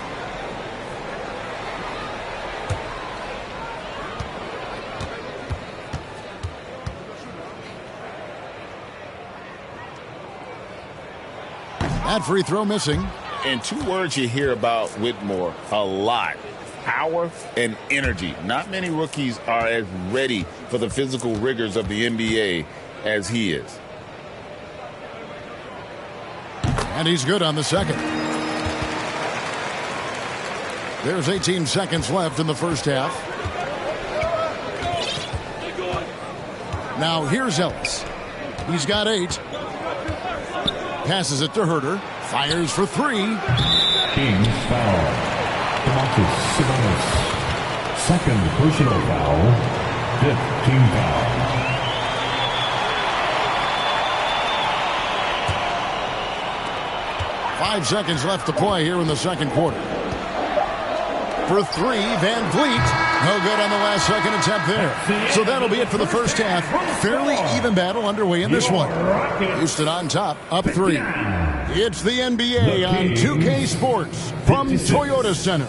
That free throw missing. And 2 words you hear about Whitmore a lot: power and energy. Not many rookies are as ready for the physical rigors of the NBA as he is. And he's good on the second. There's 18 seconds left in the first half. Now here's Ellis. He's got 8. Passes it to Herder. Fires for 3. Kings foul. Domantas Sabonis. 2nd personal foul. 5th team foul. Five seconds left to play here in the second quarter. For 3, Van Vliet. No good on the last second attempt there. So that'll be it for the first half. Fairly even battle underway in this one. Houston on top, up 3. It's the NBA on 2K Sports from Toyota Center.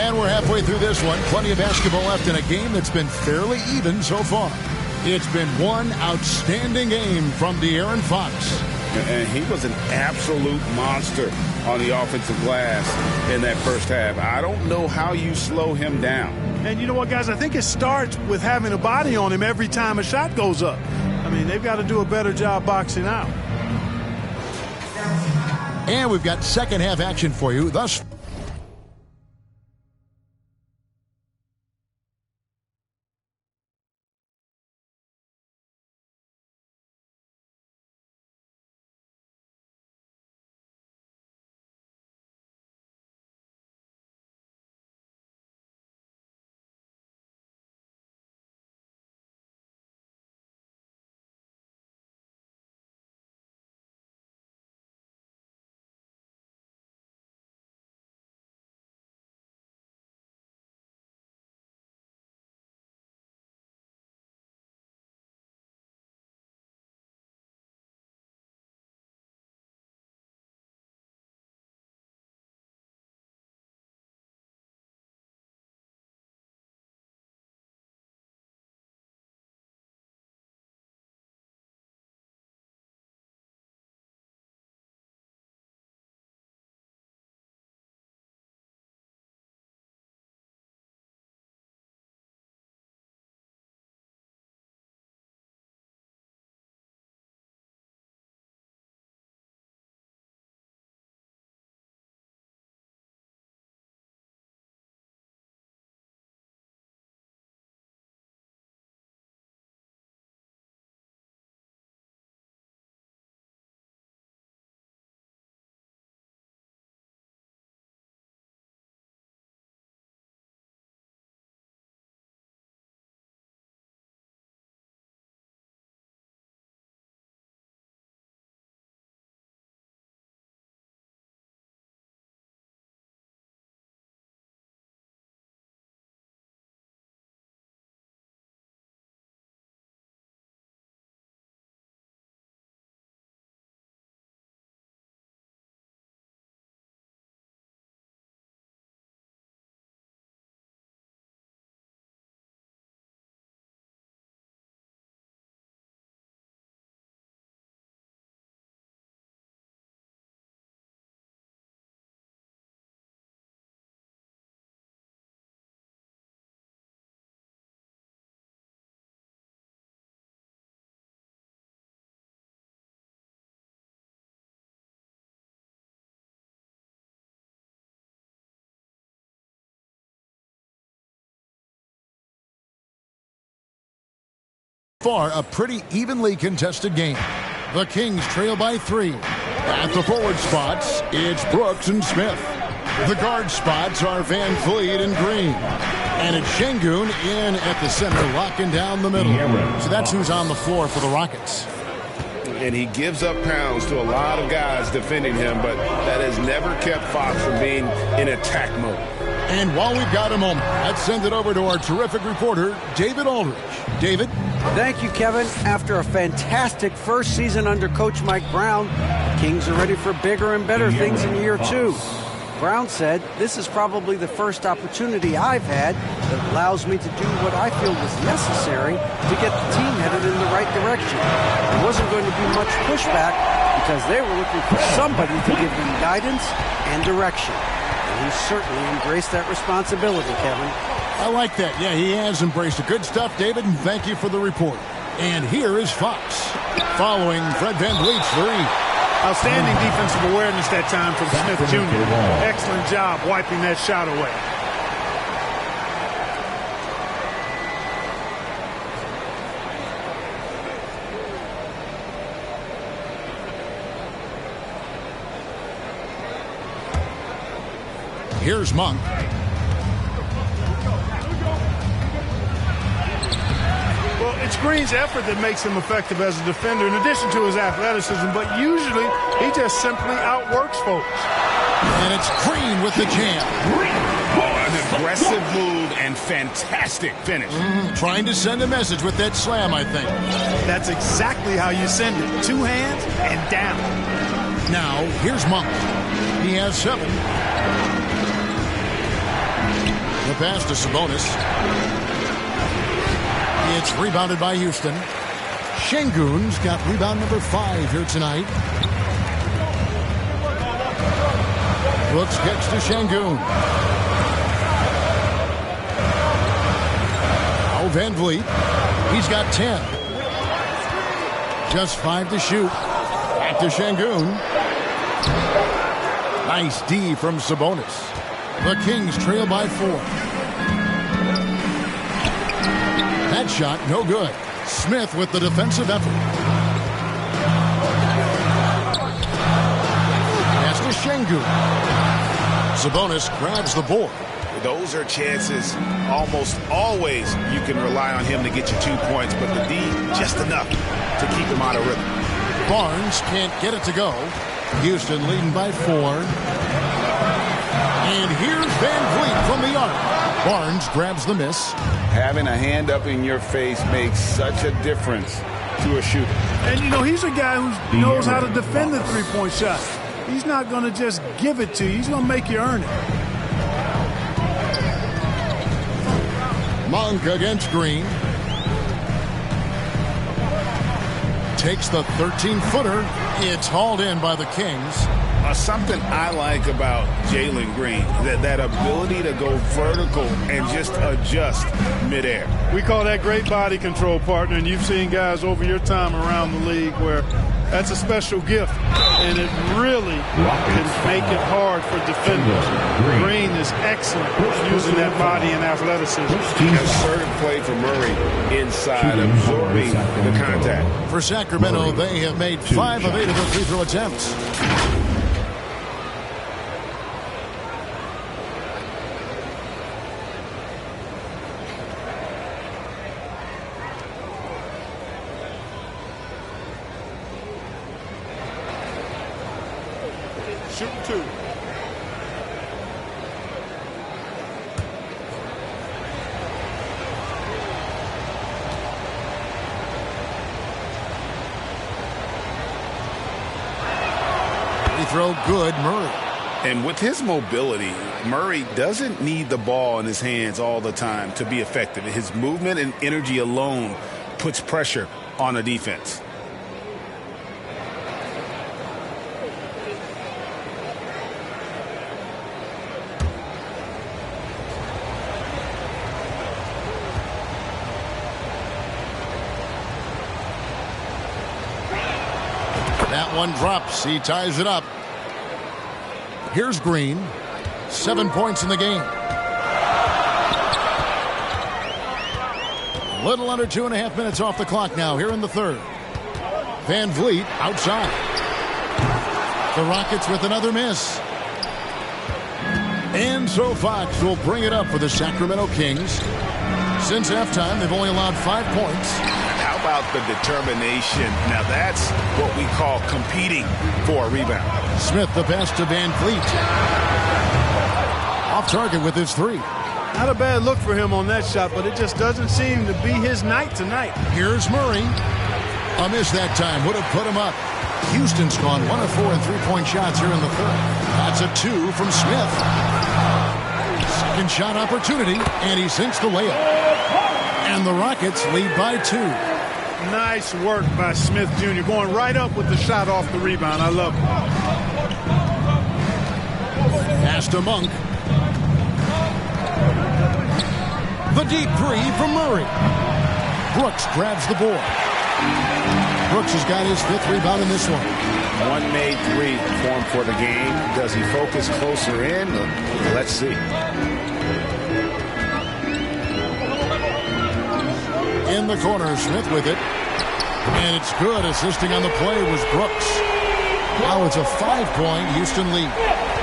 And we're halfway through this one. Plenty of basketball left in a game that's been fairly even so far. It's been one outstanding game from De'Aaron Fox. And he was an absolute monster on the offensive glass in that first half. I don't know how you slow him down. And you know what, guys? I think it starts with having a body on him every time a shot goes up. I mean, they've got to do a better job boxing out. And we've got second half action for you. Thus far, a pretty evenly contested game. The Kings trail by 3. At the forward spots, it's Brooks and Smith. The guard spots are Van Vliet and Green. And it's Şengün in at the center, locking down the middle. So that's who's on the floor for the Rockets. And he gives up pounds to a lot of guys defending him, but that has never kept Fox from being in attack mode. And while we've got a moment, let's send it over to our terrific reporter, David Aldridge. David? Thank you, Kevin. After a fantastic first season under Coach Mike Brown, the Kings are ready for bigger and better things in year 2. Brown said, "This is probably the first opportunity I've had that allows me to do what I feel was necessary to get the team headed in the right direction. There wasn't going to be much pushback because they were looking for somebody to give them guidance and direction." And he certainly embraced that responsibility, Kevin. I like that. Yeah, he has embraced it. Good stuff, David, and thank you for the report. And here is Fox, following Fred VanVleet's 3. Outstanding defensive awareness that time from Smith Jr. Excellent job wiping that shot away. Here's Monk. Well, it's Green's effort that makes him effective as a defender in addition to his athleticism, but usually he just simply outworks folks. And it's Green with the jam. Oh, an aggressive move and fantastic finish. Trying to send a message with that slam, I think. That's exactly how you send it. 2 hands and down. Now, here's Monk. He has 7. The pass to Sabonis. It's rebounded by Houston. Şengün's got rebound number 5 here tonight. Brooks gets to Şengün. Now VanVleet. He's got 10. Just 5 to shoot. Back to Şengün. Nice D from Sabonis. The Kings trail by 4. That shot, no good. Smith with the defensive effort. Pass to Şengün. Sabonis grabs the board. Those are chances almost always you can rely on him to get you 2 points, but the D, just enough to keep him out of rhythm. Barnes can't get it to go. Houston leading by 4. And here's VanVleet from the arc. Barnes grabs the miss. Having a hand up in your face makes such a difference to a shooter. And, you know, he's a guy who knows how to defend the three-point shot. He's not going to just give it to you. He's going to make you earn it. Monk against Green. Takes the 13-footer. It's hauled in by the Kings. Something I like about Jalen Green, that ability to go vertical and just adjust midair. We call that great body control, partner, and you've seen guys over your time around the league where that's a special gift, and it really can make it hard for defenders. Green is excellent using that body and athleticism. Assertive play for Murray inside, absorbing the contact. For Sacramento, they have made 5 of 8 of their free throw attempts. Shooting 2. Free throw good, Murray. And with his mobility, Murray doesn't need the ball in his hands all the time to be effective. His movement and energy alone puts pressure on a defense. That one drops. He ties it up. Here's Green. 7 points in the game. Little under 2.5 minutes off the clock now here in the third. Van Vliet outside. The Rockets with another miss. And so Fox will bring it up for the Sacramento Kings. Since halftime, they've only allowed 5 points. How about the determination? Now that's what we call competing for a rebound. Smith the pass to Van Vliet. Off target with his 3. Not a bad look for him on that shot, but it just doesn't seem to be his night tonight. Here's Murray. A miss that time would have put him up. Houston's gone 1 of 4 in 3-point shots here in the third. That's a 2 from Smith. Second shot opportunity, and he sinks the layup. And the Rockets lead by 2. Nice work by Smith Jr. going right up with the shot off the rebound. I love it. Pass to Monk. The deep 3 from Murray. Brooks grabs the board. Brooks has got his 5th rebound in this one. One made 3 for him for the game. Does he focus closer in? Let's see. In the corner, Smith with it. And it's good. Assisting on the play was Brooks. Now it's a 5-point Houston lead.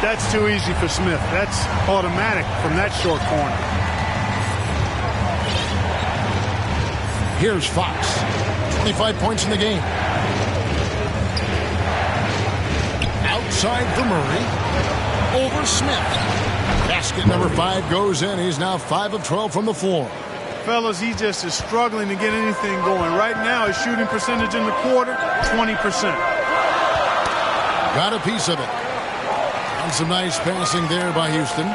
That's too easy for Smith. That's automatic from that short corner. Here's Fox. 25 points in the game. Outside for Murray. Over Smith. Basket number 5 goes in. He's now 5 of 12 from the floor. Fellas, he just is struggling to get anything going. Right now, his shooting percentage in the quarter, 20%. Got a piece of it. And some nice passing there by Houston.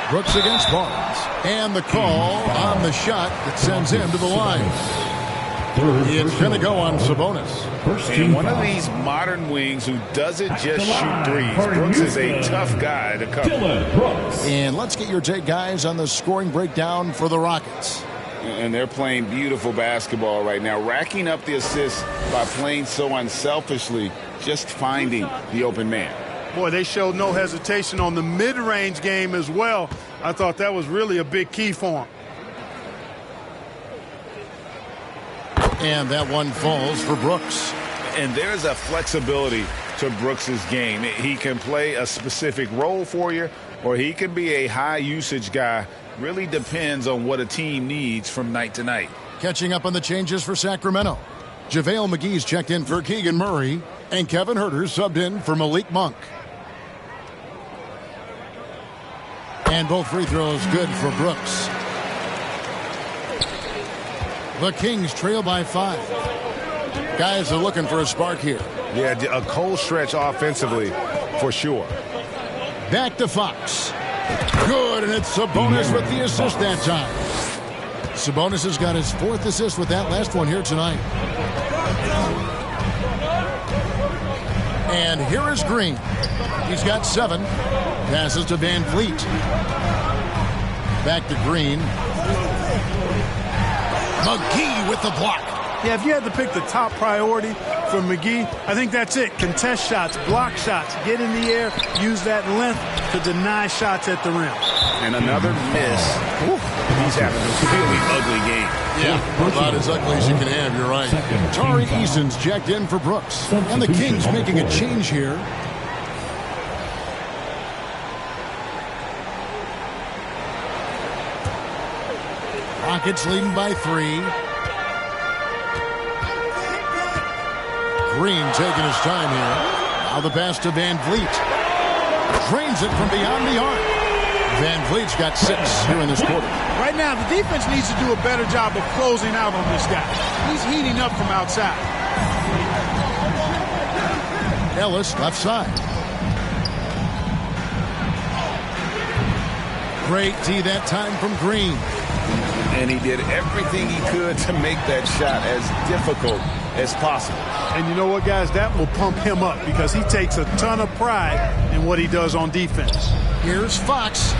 Brooks against Barnes. And the call on the shot that sends him to the line. It's going to go on Sabonis. And one of these modern wings who doesn't just shoot threes. Brooks is a tough guy to cover. And let's get your take, guys, on the scoring breakdown for the Rockets. And they're playing beautiful basketball right now, racking up the assists by playing so unselfishly, just finding the open man. Boy, they showed no hesitation on the mid-range game as well. I thought that was really a big key for him. And that one falls for Brooks. And there's a flexibility to Brooks's game. He can play a specific role for you, or he can be a high-usage guy. Really depends on what a team needs from night to night. Catching up on the changes for Sacramento. JaVale McGee's checked in for Keegan Murray, and Kevin Huerter subbed in for Malik Monk. And both free throws good for Brooks. The Kings trail by 5. Guys are looking for a spark here. Yeah, a cold stretch offensively for sure. Back to Fox. Good, and it's Sabonis with the assist that time. Sabonis has got his 4th assist with that last one here tonight. And here is Green. He's got 7. Passes to Van Vliet. Back to Green. McGee with the block. Yeah, if you had to pick the top priority for McGee, I think that's it. Contest shots, block shots, get in the air, use that length to deny shots at the rim. And another miss. He's having a really ugly game. Yeah, about as ugly as you can have, you're right. Tari Eason's checked in for Brooks. And the Kings making a change here. Rockets leading by 3. Green taking his time here. Now the pass to Van Vliet. Drains it from beyond the arc. Van Vliet's got 6 here in this quarter. Right now, the defense needs to do a better job of closing out on this guy. He's heating up from outside. Ellis left side. Great D that time from Green. And he did everything he could to make that shot as difficult as possible. And you know what, guys? That will pump him up because he takes a ton of pride in what he does on defense. Here's Fox.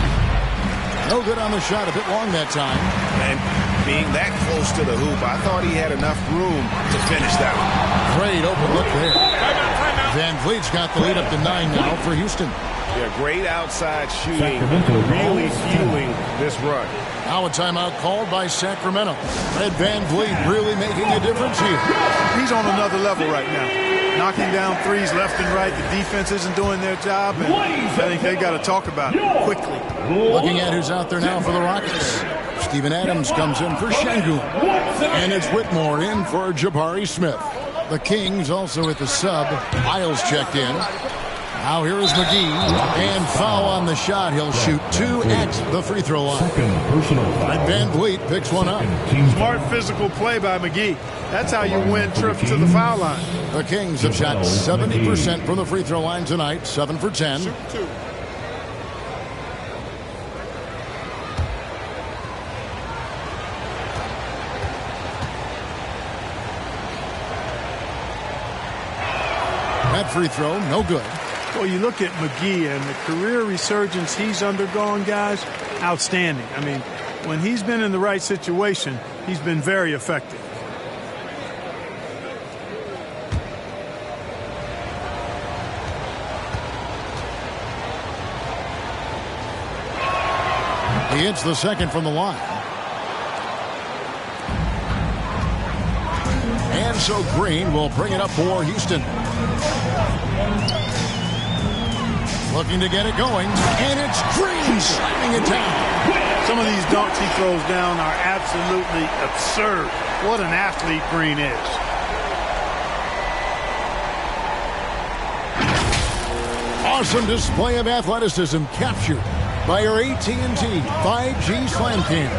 No good on the shot. A bit long that time. And being that close to the hoop, I thought he had enough room to finish that one. Great open look there. Van Vliet's got the lead up to 9 now for Houston. Yeah, great outside shooting, really fueling this run. Now a timeout called by Sacramento. Fred VanVleet really making a difference here. He's on another level right now. Knocking down threes left and right. The defense isn't doing their job, and I think they got to talk about it quickly. Looking at who's out there now for the Rockets. Steven Adams comes in for Şengün. And it's Whitmore in for Jabari Smith. The Kings also with the sub. Miles checked in. Now here is McGee, and foul on the shot. He'll shoot 2 at the free throw line. And VanVleet picks one up. Smart physical play by McGee. That's how you win trips to the foul line. The Kings have shot 70% from the free throw line tonight, 7 for 10. Shoot 2. That free throw, no good. Well, you look at McGee and the career resurgence he's undergone, guys, outstanding. I mean, when he's been in the right situation, he's been very effective. He hits the second from the line. And so Green will bring it up for Houston. Looking to get it going, and it's Green slamming it down. Some of these dunks he throws down are absolutely absurd. What an athlete Green is. Awesome display of athleticism captured by our AT&T 5G Slam Cam.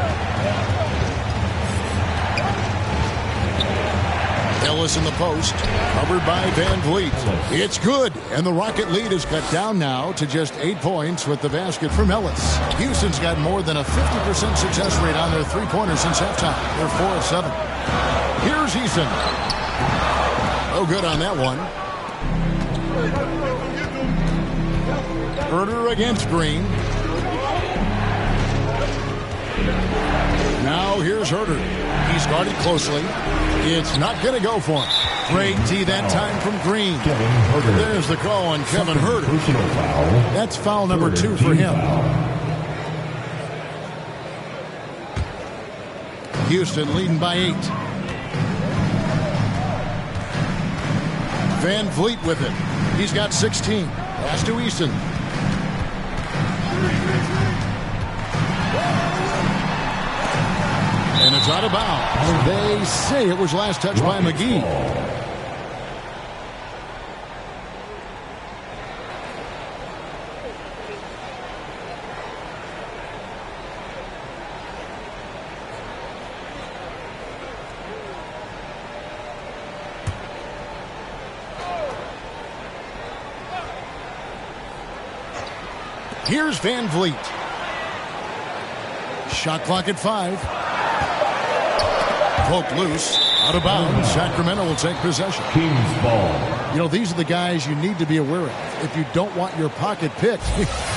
Ellis in the post, covered by VanVleet. It's good, and the Rocket lead is cut down now to just 8 points with the basket from Ellis. Houston's got more than a 50% success rate on their three-pointers since halftime. They're 4 of 7. Here's Eason. No good on that one. Herder against Green. Now here's Herder. He's guarded closely. It's not going to go for him. Great D that time from Green. There's the call on Kevin Herder. That's foul number 2 for him. Houston leading by 8. VanVleet with it. He's got 16. Pass to Easton. And it's out of bounds. They say it was last touched by McGee. Here's VanVleet. Shot clock at 5. Poked loose, out of bounds. Sacramento will take possession. Kings ball. You know, these are the guys you need to be aware of if you don't want your pocket picked.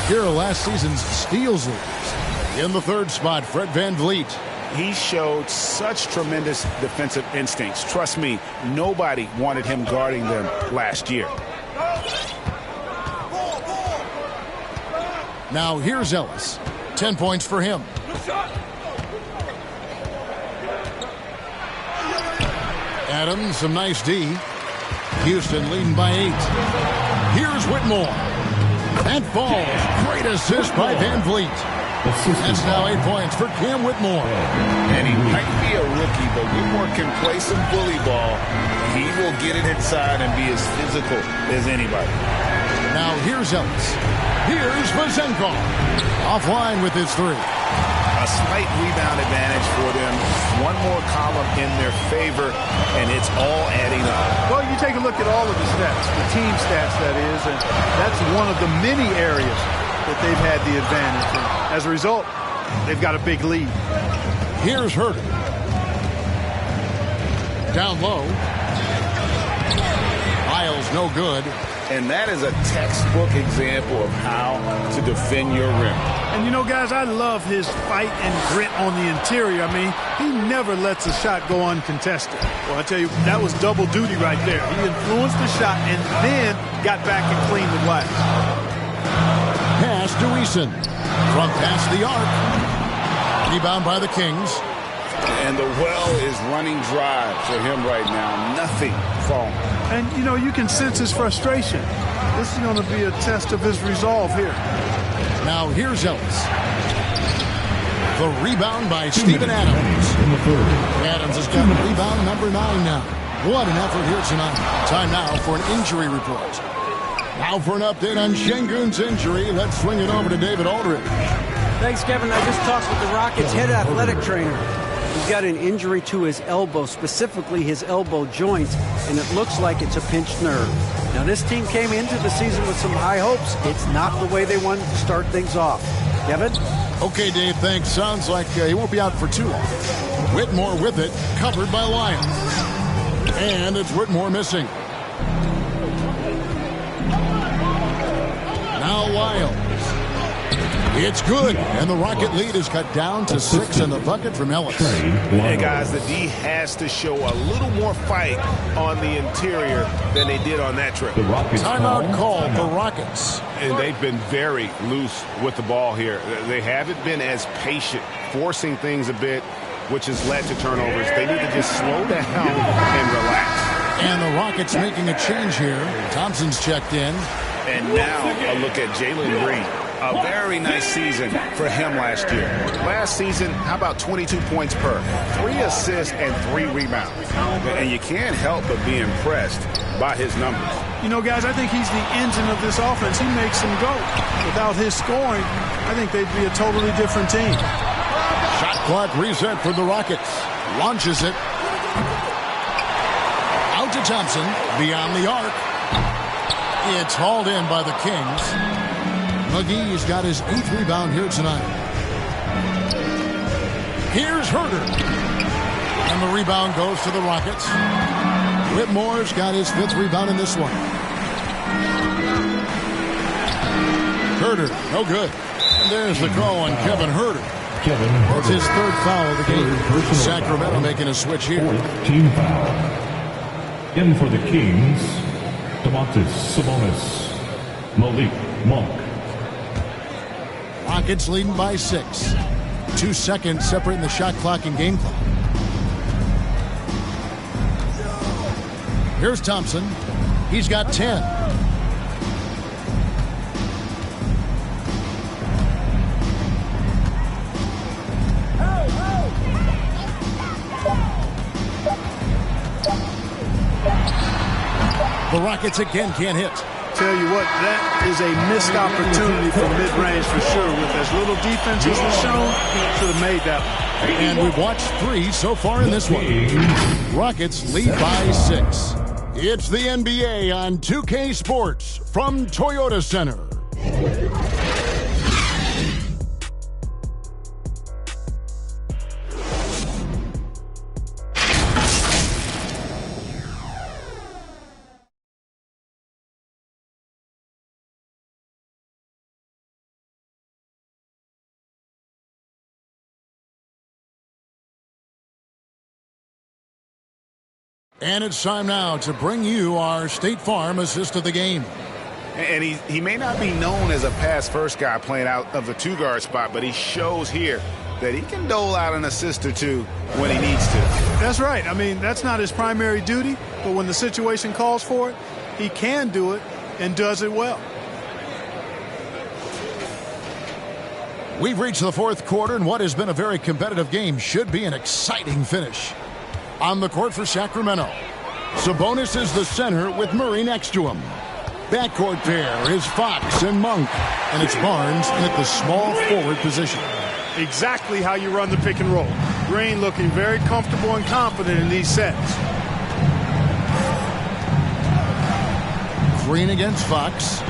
Here are last season's steals leaders. In the third spot, Fred VanVleet. He showed such tremendous defensive instincts. Trust me, nobody wanted him guarding them last year. Now here's Ellis. 10 points for him. Adams, some nice D. Houston leading by 8. Here's Whitmore. That falls. Great assist by VanVleet. That's now 8 points for Cam Whitmore. And he might be a rookie, but Whitmore can play some bully ball. He will get it inside and be as physical as anybody. Now here's Ellis. Here's Vezenkov. Offline with his 3. A slight rebound advantage for them. One more column in their favor, and it's all adding up. Well, you take a look at all of the stats, the team stats, that is, and that's one of the many areas that they've had the advantage. And as a result, they've got a big lead. Here's Herder. Down low. Miles, no good. And that is a textbook example of how to defend your rim. And, you know, guys, I love his fight and grit on the interior. I mean, he never lets a shot go uncontested. Well, I tell you, that was double duty right there. He influenced the shot and then got back and cleaned the glass. pass to Eason. From past the arc. Rebound by the Kings. And the well is running dry for him right now. Nothing falling. And, you know, you can sense his frustration. This is going to be a test of his resolve here. Now here's Ellis. The rebound by Steven Adams. Adams has got rebound number 9 now. What an effort here tonight. Time now for an injury report. Now for an update on Şengün's injury. Let's swing it over to David Aldridge. Thanks, Kevin. I just talked with the Rockets' head athletic trainer. He's got an injury to his elbow, specifically his elbow joint, and it looks like it's a pinched nerve. Now, this team came into the season with some high hopes. It's not the way they wanted to start things off. Kevin? Okay, Dave, thanks. Sounds like he won't be out for too long. Whitmore with it, covered by Lyons. And it's Whitmore missing. Now Lyles. It's good, and the Rocket lead is cut down to 6 in the bucket from Ellis. Hey, guys, the D has to show a little more fight on the interior than they did on that trip. Timeout call for Rockets. And they've been very loose with the ball here. They haven't been as patient, forcing things a bit, which has led to turnovers. They need to just slow down and relax. And the Rockets making a change here. Thompson's checked in. And now a look at Jalen Green. A very nice season for him last year. Last season, how about 22 points per? 3 assists and 3 rebounds. And you can't help but be impressed by his numbers. You know, guys, I think he's the engine of this offense. He makes them go. Without his scoring, I think they'd be a totally different team. Shot clock reset for the Rockets. Launches it. Out to Thompson. Beyond the arc. It's hauled in by the Kings. McGee's got his 8th rebound here tonight. Here's Herder. And the rebound goes to the Rockets. Whitmore's got his 5th rebound in this one. Herder, no good. And there's the call on Kevin Herder. That's his 3rd foul of the game. Sacramento making a switch here. Team foul. In for the Kings, Domantas Sabonis, Malik Monk. Rockets leading by 6. 2 seconds separating the shot clock and game clock. Here's Thompson. He's got 10. The Rockets again can't hit. Tell you what, that is a missed opportunity for mid-range for sure. With as little defense as was shown, should have made that one. And we've watched 3 so far in this one. Rockets lead by 6. It's the NBA on 2K Sports from Toyota Center. And it's time now to bring you our State Farm assist of the game. And he may not be known as a pass-first guy playing out of the 2-guard spot, but he shows here that he can dole out an assist or 2 when he needs to. That's right. I mean, that's not his primary duty, but when the situation calls for it, he can do it and does it well. We've reached the 4th quarter, and what has been a very competitive game should be an exciting finish. On the court for Sacramento, Sabonis is the center with Murray next to him. Backcourt pair is Fox and Monk, and it's Barnes at the small forward position. Exactly how you run the pick and roll. Green looking very comfortable and confident in these sets. Green against Fox.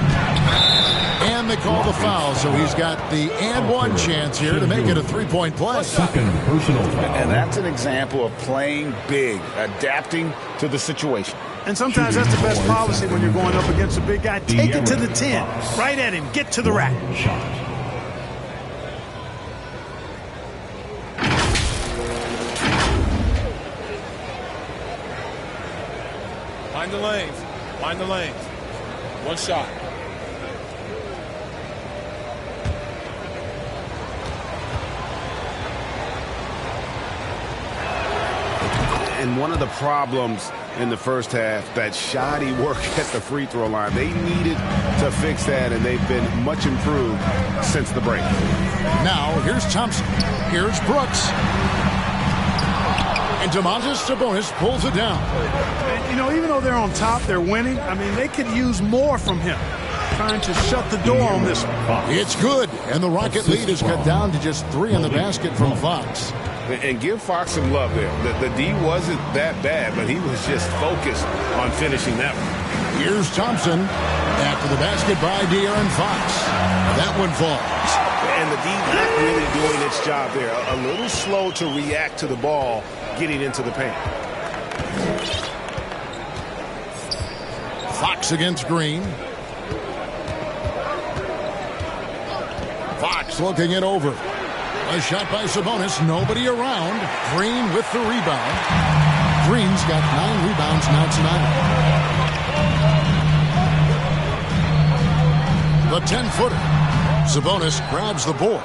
And they call the foul, so he's got the and one chance here to make it a 3-point play. Second personal foul. And that's an example of playing big, adapting to the situation. And sometimes that's the best policy when you're going up against a big guy. Take it to the 10. Right at him. Get to the rack. Mind the lanes. Mind the lanes. One shot. And one of the problems in the first half, that shoddy work at the free throw line. They needed to fix that, and they've been much improved since the break. Now, here's Thompson. Here's Brooks. And Domantas Sabonis pulls it down. And, you know, even though they're on top, they're winning. I mean, they could use more from him. Trying to shut the door on this one. It's good. And the Rocket lead is cut down to just 3 in the basket from Fox. And give Fox some love there. The D wasn't that bad, but he was just focused on finishing that one. Here's Thompson. After the basket by De'Aaron Fox. That one falls. And the D not really doing its job there. A little slow to react to the ball getting into the paint. Fox against Green. Fox looking it over. A shot by Sabonis. Nobody around. Green with the rebound. Green's got 9 rebounds now tonight. The 10-footer. Sabonis grabs the board.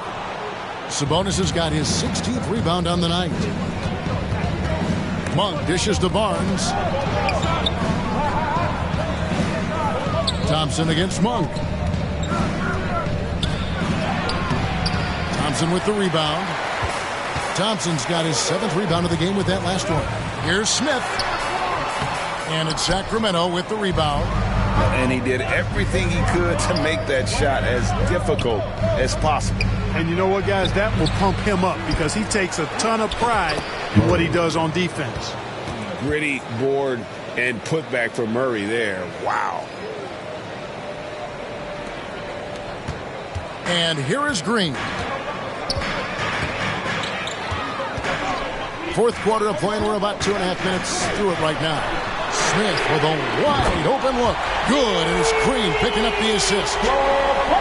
Sabonis has got his 16th rebound on the night. Monk dishes to Barnes. Thompson against Monk. Thompson with the rebound. Thompson's got his 7th rebound of the game with that last one. Here's Smith. And it's Sacramento with the rebound. And he did everything he could to make that shot as difficult as possible. And you know what, guys? That will pump him up because he takes a ton of pride in what he does on defense. Gritty board and putback for Murray there. Wow. And here is Green. 4th quarter of play, and we're about 2.5 minutes through it right now. Smith with a wide open look. Good, and it's Green picking up the assist.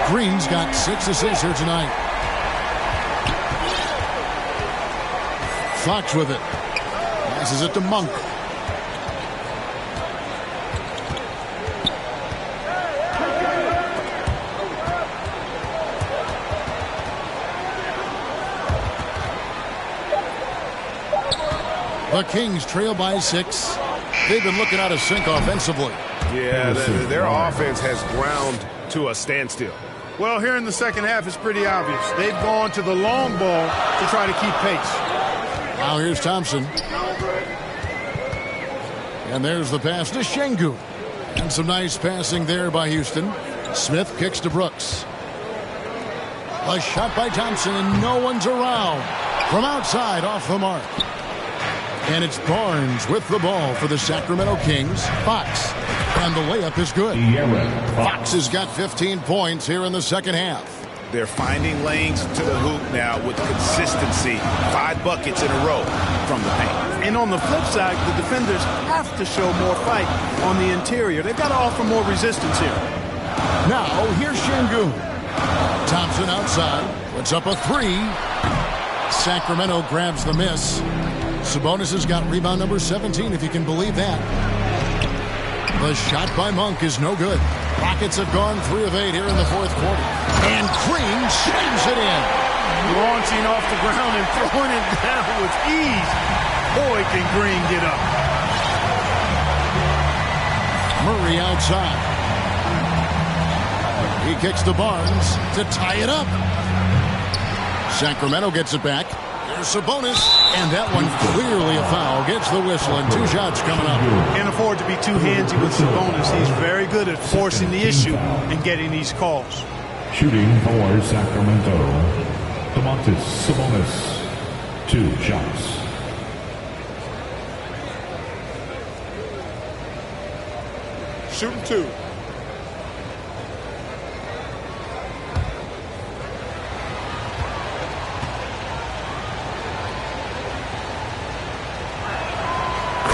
Green's got 6 assists here tonight. Fox with it. Passes it to Monk. The Kings trail by 6. They've been looking out of sync offensively. Yeah, their offense has ground to a standstill. Well, here in the second half, it's pretty obvious. They've gone to the long ball to try to keep pace. Now here's Thompson. And there's the pass to Şengün. And some nice passing there by Houston. Smith kicks to Brooks. A shot by Thompson, and no one's around. From outside, off the mark. And it's Barnes with the ball for the Sacramento Kings. Fox. And the layup is good. Fox has got 15 points here in the second half. They're finding lanes to the hoop now with consistency. 5 buckets in a row from the paint. And on the flip side, the defenders have to show more fight on the interior. They've got to offer more resistance here. Now, here's Şengün. Thompson outside. Puts up a 3. Sacramento grabs the miss. Sabonis has got rebound number 17, if you can believe that. The shot by Monk is no good. Rockets have gone 3 of 8 here in the 4th quarter. And Green slams it in. Launching off the ground and throwing it down with ease. Boy, can Green get up. Murray outside. He kicks to Barnes to tie it up. Sacramento gets it back. There's Sabonis, and that one clearly a foul. Gets the whistle, and 2 shots coming up. Can't afford to be too handsy with Sabonis. He's very good at forcing the issue and getting these calls. Shooting for Sacramento, Domantas Sabonis, 2 shots. Shooting 2.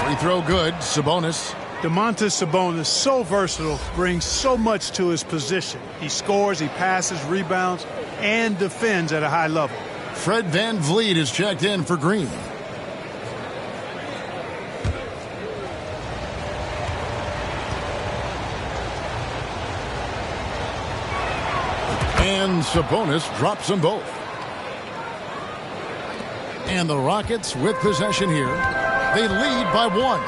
Free throw good. Sabonis. Domantas Sabonis, so versatile, brings so much to his position. He scores, he passes, rebounds, and defends at a high level. Fred VanVleet is checked in for Green. And Sabonis drops them both. And the Rockets with possession here. They lead by 1.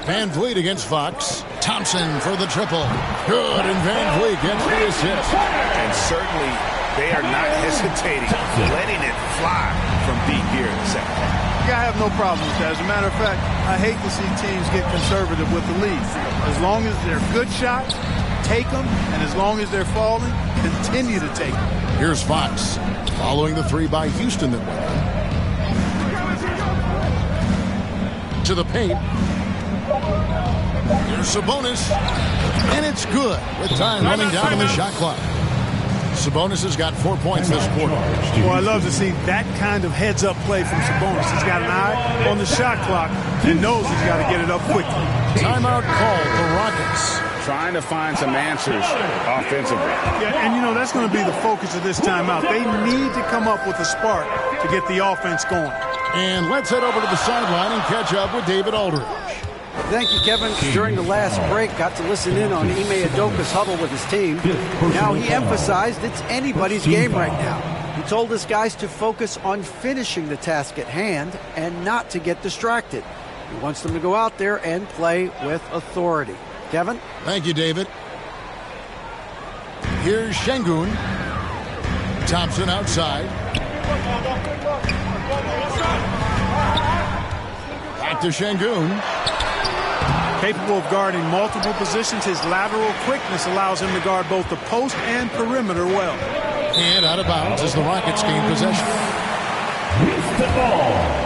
Van Vliet against Fox. Thompson for the triple. Good, and Van Vliet gets the assist. And certainly they are not hesitating, letting it fly from deep here in the second half. I have no problem with that. As a matter of fact, I hate to see teams get conservative with the lead. As long as they're good shots, take them, and as long as they're falling, continue to take them. Here's Fox, following the 3 by Houston that went in. To the paint. Here's Sabonis, and it's good with time running down on the shot clock. Sabonis has got 4 points this quarter. Well, I love to see that kind of heads-up play from Sabonis. He's got an eye on the shot clock and knows he's got to get it up quickly. Timeout called the Rockets. Trying to find some answers offensively. Yeah, and, you know, that's going to be the focus of this timeout. They need to come up with a spark to get the offense going. And let's head over to the sideline and catch up with David Aldridge. Thank you, Kevin. During the last break, got to listen in on Ime Udoka's huddle with his team. Now, he emphasized it's anybody's game right now. He told his guys to focus on finishing the task at hand and not to get distracted. He wants them to go out there and play with authority. Kevin? Thank you, David. Here's Şengün. Thompson outside. Back to Şengün. Capable of guarding multiple positions, his lateral quickness allows him to guard both the post and perimeter well. And out of bounds as the Rockets gain possession. With the ball.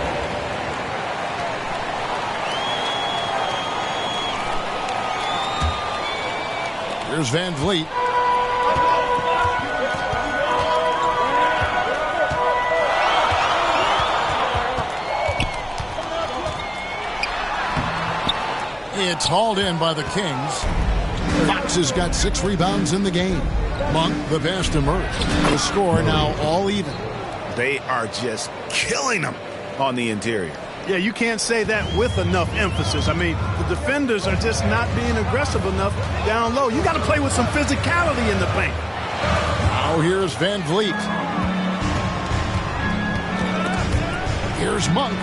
Here's Van Vliet. It's hauled in by the Kings. Fox has got 6 rebounds in the game. Monk, the best emerged. The score now all even. They are just killing them on the interior. Yeah, you can't say that with enough emphasis. I mean, the defenders are just not being aggressive enough down low. You got to play with some physicality in the paint. Now here's Van Vliet. Here's Monk.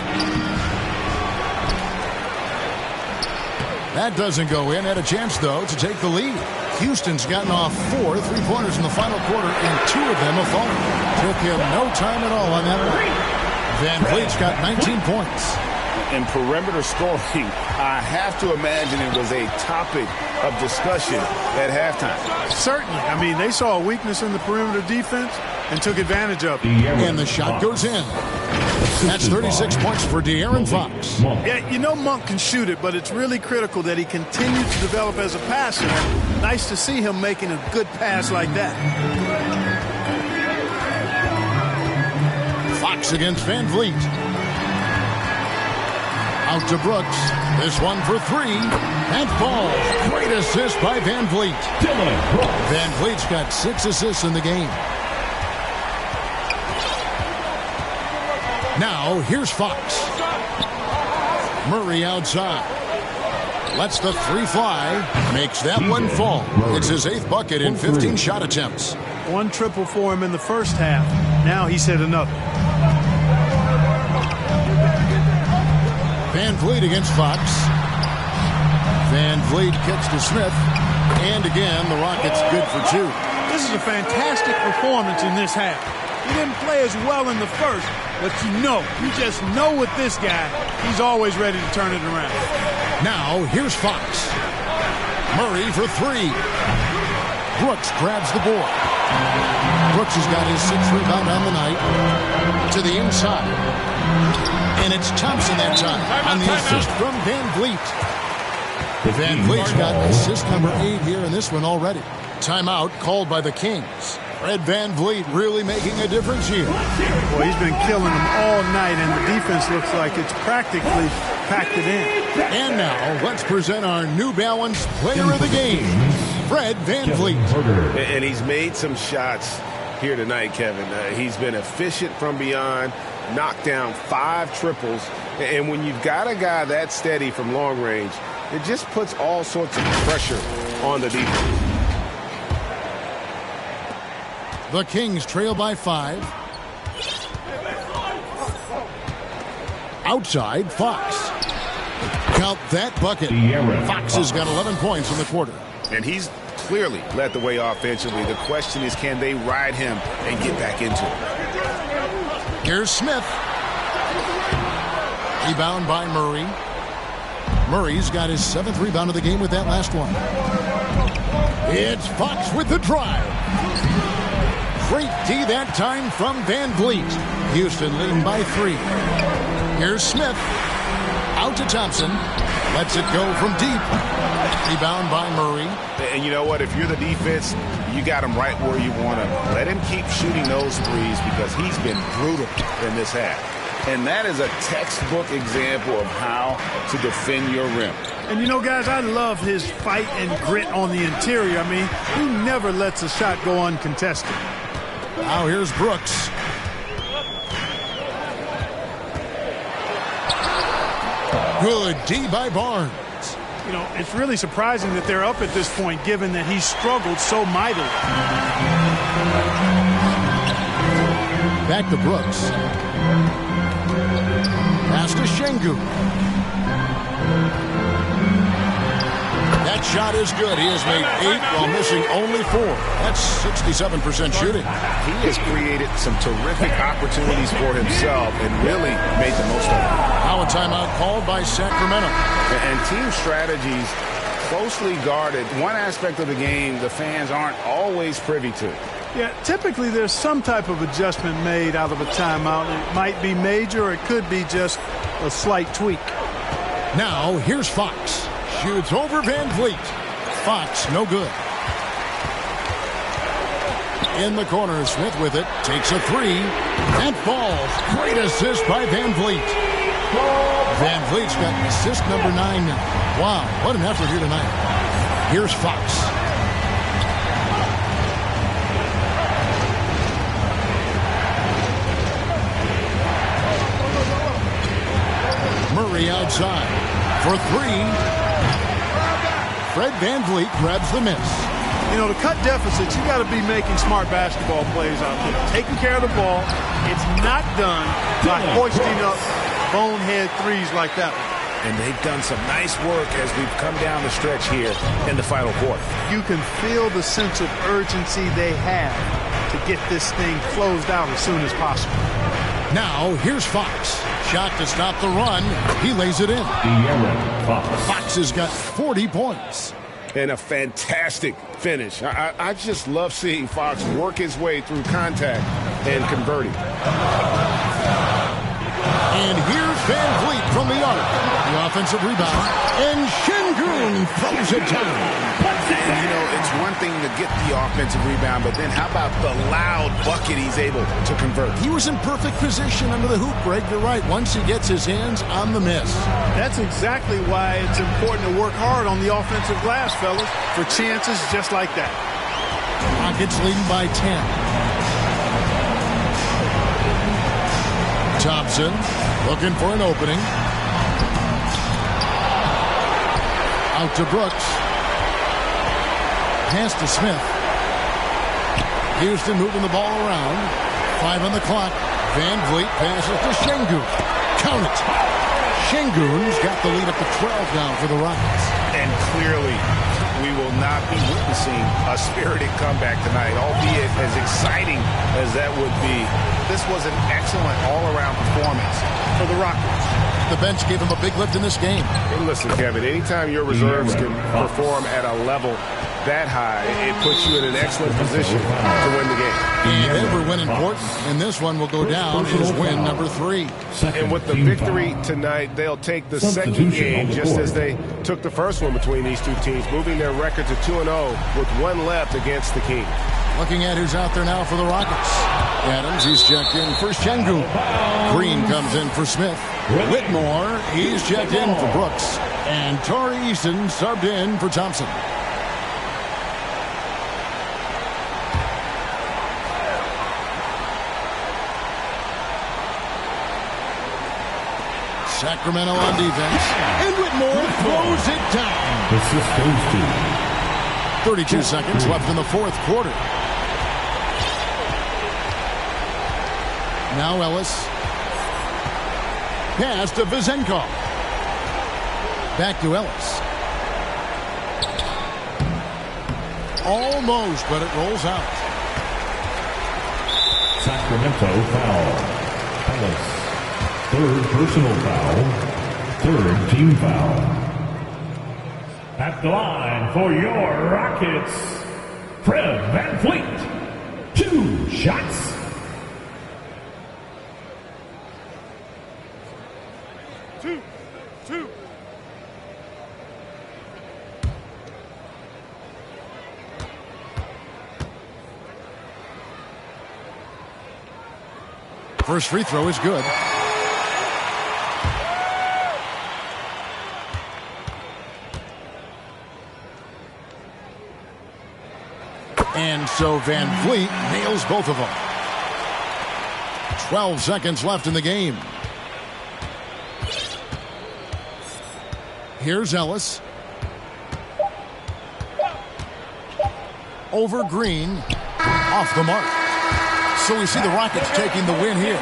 That doesn't go in. Had a chance, though, to take the lead. Houston's gotten off 4 3-pointers in the final quarter, and 2 of them have fallen. Took him no time at all on that one. Van Vliet's got 19 points. In perimeter scoring, I have to imagine it was a topic of discussion at halftime. Certainly. I mean, they saw a weakness in the perimeter defense and took advantage of it. And the shot goes in. That's 36 points for De'Aaron Fox. Yeah, you know Monk can shoot it, but it's really critical that he continues to develop as a passer. Nice to see him making a good pass like that. Fox against Van Vliet. Out to Brooks. This one for 3. And falls. Great assist by Van Vliet. Van Vliet's got 6 assists in the game. Now, here's Fox. Murray outside. Lets the 3 fly. Makes that one fall. It's his 8th bucket in 15 shot attempts. 1 triple for him in the first half. Now he's hit another. Van Vliet against Fox. Van Vliet kicks to Smith. And again, the Rockets good for 2. This is a fantastic performance in this half. He didn't play as well in the first, but you just know with this guy, he's always ready to turn it around. Now, here's Fox. Murray for 3. Brooks grabs the board. Brooks has got his 6th rebound on the night. To the inside. And it's Thompson that time on the assist from Van Vliet. Van Vliet's got assist number 8 here in this one already. Timeout called by the Kings. Fred Van Vliet really making a difference here. Well, he's been killing them all night, and the defense looks like it's practically packed it in. And now, let's present our New Balance player of the game, Fred Van Vliet. And he's made some shots here tonight, Kevin. He's been efficient from beyond, knocked down 5 triples. And when you've got a guy that steady from long range, it just puts all sorts of pressure on the defense. The Kings trail by 5. Outside, Fox. Count that bucket. Fox has got 11 points in the quarter. And he's clearly led the way offensively. The question is, can they ride him and get back into it? Here's Smith. Rebound by Murray. Murray's got his 7th rebound of the game with that last one. It's Fox with the drive. Great D that time from Van Vliet. Houston leading by 3. Here's Smith. Out to Thompson. Lets it go from deep. Rebound by Murray. And you know what? If you're the defense, you got him right where you want him. Let him keep shooting those threes because he's been brutal in this half. And that is a textbook example of how to defend your rim. And you know, guys, I love his fight and grit on the interior. I mean, he never lets a shot go uncontested. Now here's Brooks. Good D by Barnes. You know, it's really surprising that they're up at this point, given that he struggled so mightily. Back to Brooks. Pass to Şengün. That shot is good. He has made 8 while missing only 4. That's 67% shooting. He has created some terrific opportunities for himself and really made the most of it. Now a timeout called by Sacramento. And team strategies closely guarded. One aspect of the game the fans aren't always privy to. Yeah, typically there's some type of adjustment made out of a timeout. It might be major or it could be just a slight tweak. Now here's Fox. Shoots over Van Vliet. Fox, no good. In the corner, Smith with it. Takes a 3. And falls. Great assist by Van Vliet. Van Vliet's got assist number 9 now. Wow, what an effort here tonight. Here's Fox. Murray outside for 3. Fred Van Vliet grabs the miss. You know, to cut deficits, you got to be making smart basketball plays out there. Taking care of the ball. It's not done by hoisting up bonehead threes like that one. And they've done some nice work as we've come down the stretch here in the final quarter. You can feel the sense of urgency they have to get this thing closed out as soon as possible. Now, here's Fox. Shot to stop the run. He lays it in. Fox has got 40 points. And a fantastic finish. I just love seeing Fox work his way through contact and converting. And here's Van Vliet from the arc. The offensive rebound. And Şengün throws it down. And, you know, it's one thing to get the offensive rebound, but then how about the loud bucket he's able to convert? He was in perfect position under the hoop, Greg. You're right. Once he gets his hands on the miss. That's exactly why it's important to work hard on the offensive glass, fellas, for chances just like that. Rockets leading by 10. Thompson looking for an opening. Out to Brooks. Pass to Smith. Houston moving the ball around. 5 on the clock. Van Vliet passes to Şengün. Count it. Şengün's got the lead up to 12 now for the Rockets. And clearly, we will not be witnessing a spirited comeback tonight, albeit as exciting as that would be. This was an excellent all-around performance for the Rockets. The bench gave him a big lift in this game. And listen, Kevin, anytime your reserves can perform at a level that high, it puts you in an excellent position to win the game. And every win important, and this one will go down as win number 3. And with the victory tonight, they'll take the second game just as they took the first one between these two teams, moving their record to 2-0 with 1 left against the Kings. Looking at who's out there now for the Rockets. Adams, he's checked in for Şengün. Green comes in for Smith. Whitmore, he's checked in for Brooks. And Torrey Easton subbed in for Thompson. Sacramento on defense. And Whitmore throws it down. Assist goes to 32 seconds left in the fourth quarter. Now Ellis. pass to Vezenkov. Back to Ellis. Almost, but it rolls out. Sacramento foul. Ellis. Third personal foul. Third team foul. At the line for your Rockets, Fred VanVleet. 2 shots. Two. First free throw is good. And so VanVleet nails both of them. 12 seconds left in the game. Here's Ellis. Over Green. Off the mark. So we see the Rockets taking the win here.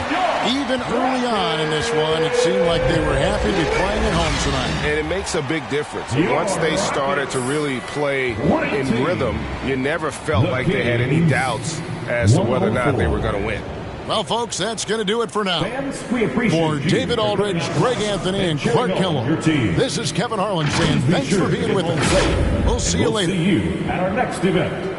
Even early on in this one, it seemed like they were happy to be playing at home tonight. And it makes a big difference. Once they started to really play in rhythm, you never felt like they had any doubts as to whether or not they were going to win. Well, folks, that's going to do it for now. For David Aldridge, Greg Anthony, and Clark Kellogg, this is Kevin Harlan saying thanks for being with us. We'll see you later. See you at our next event.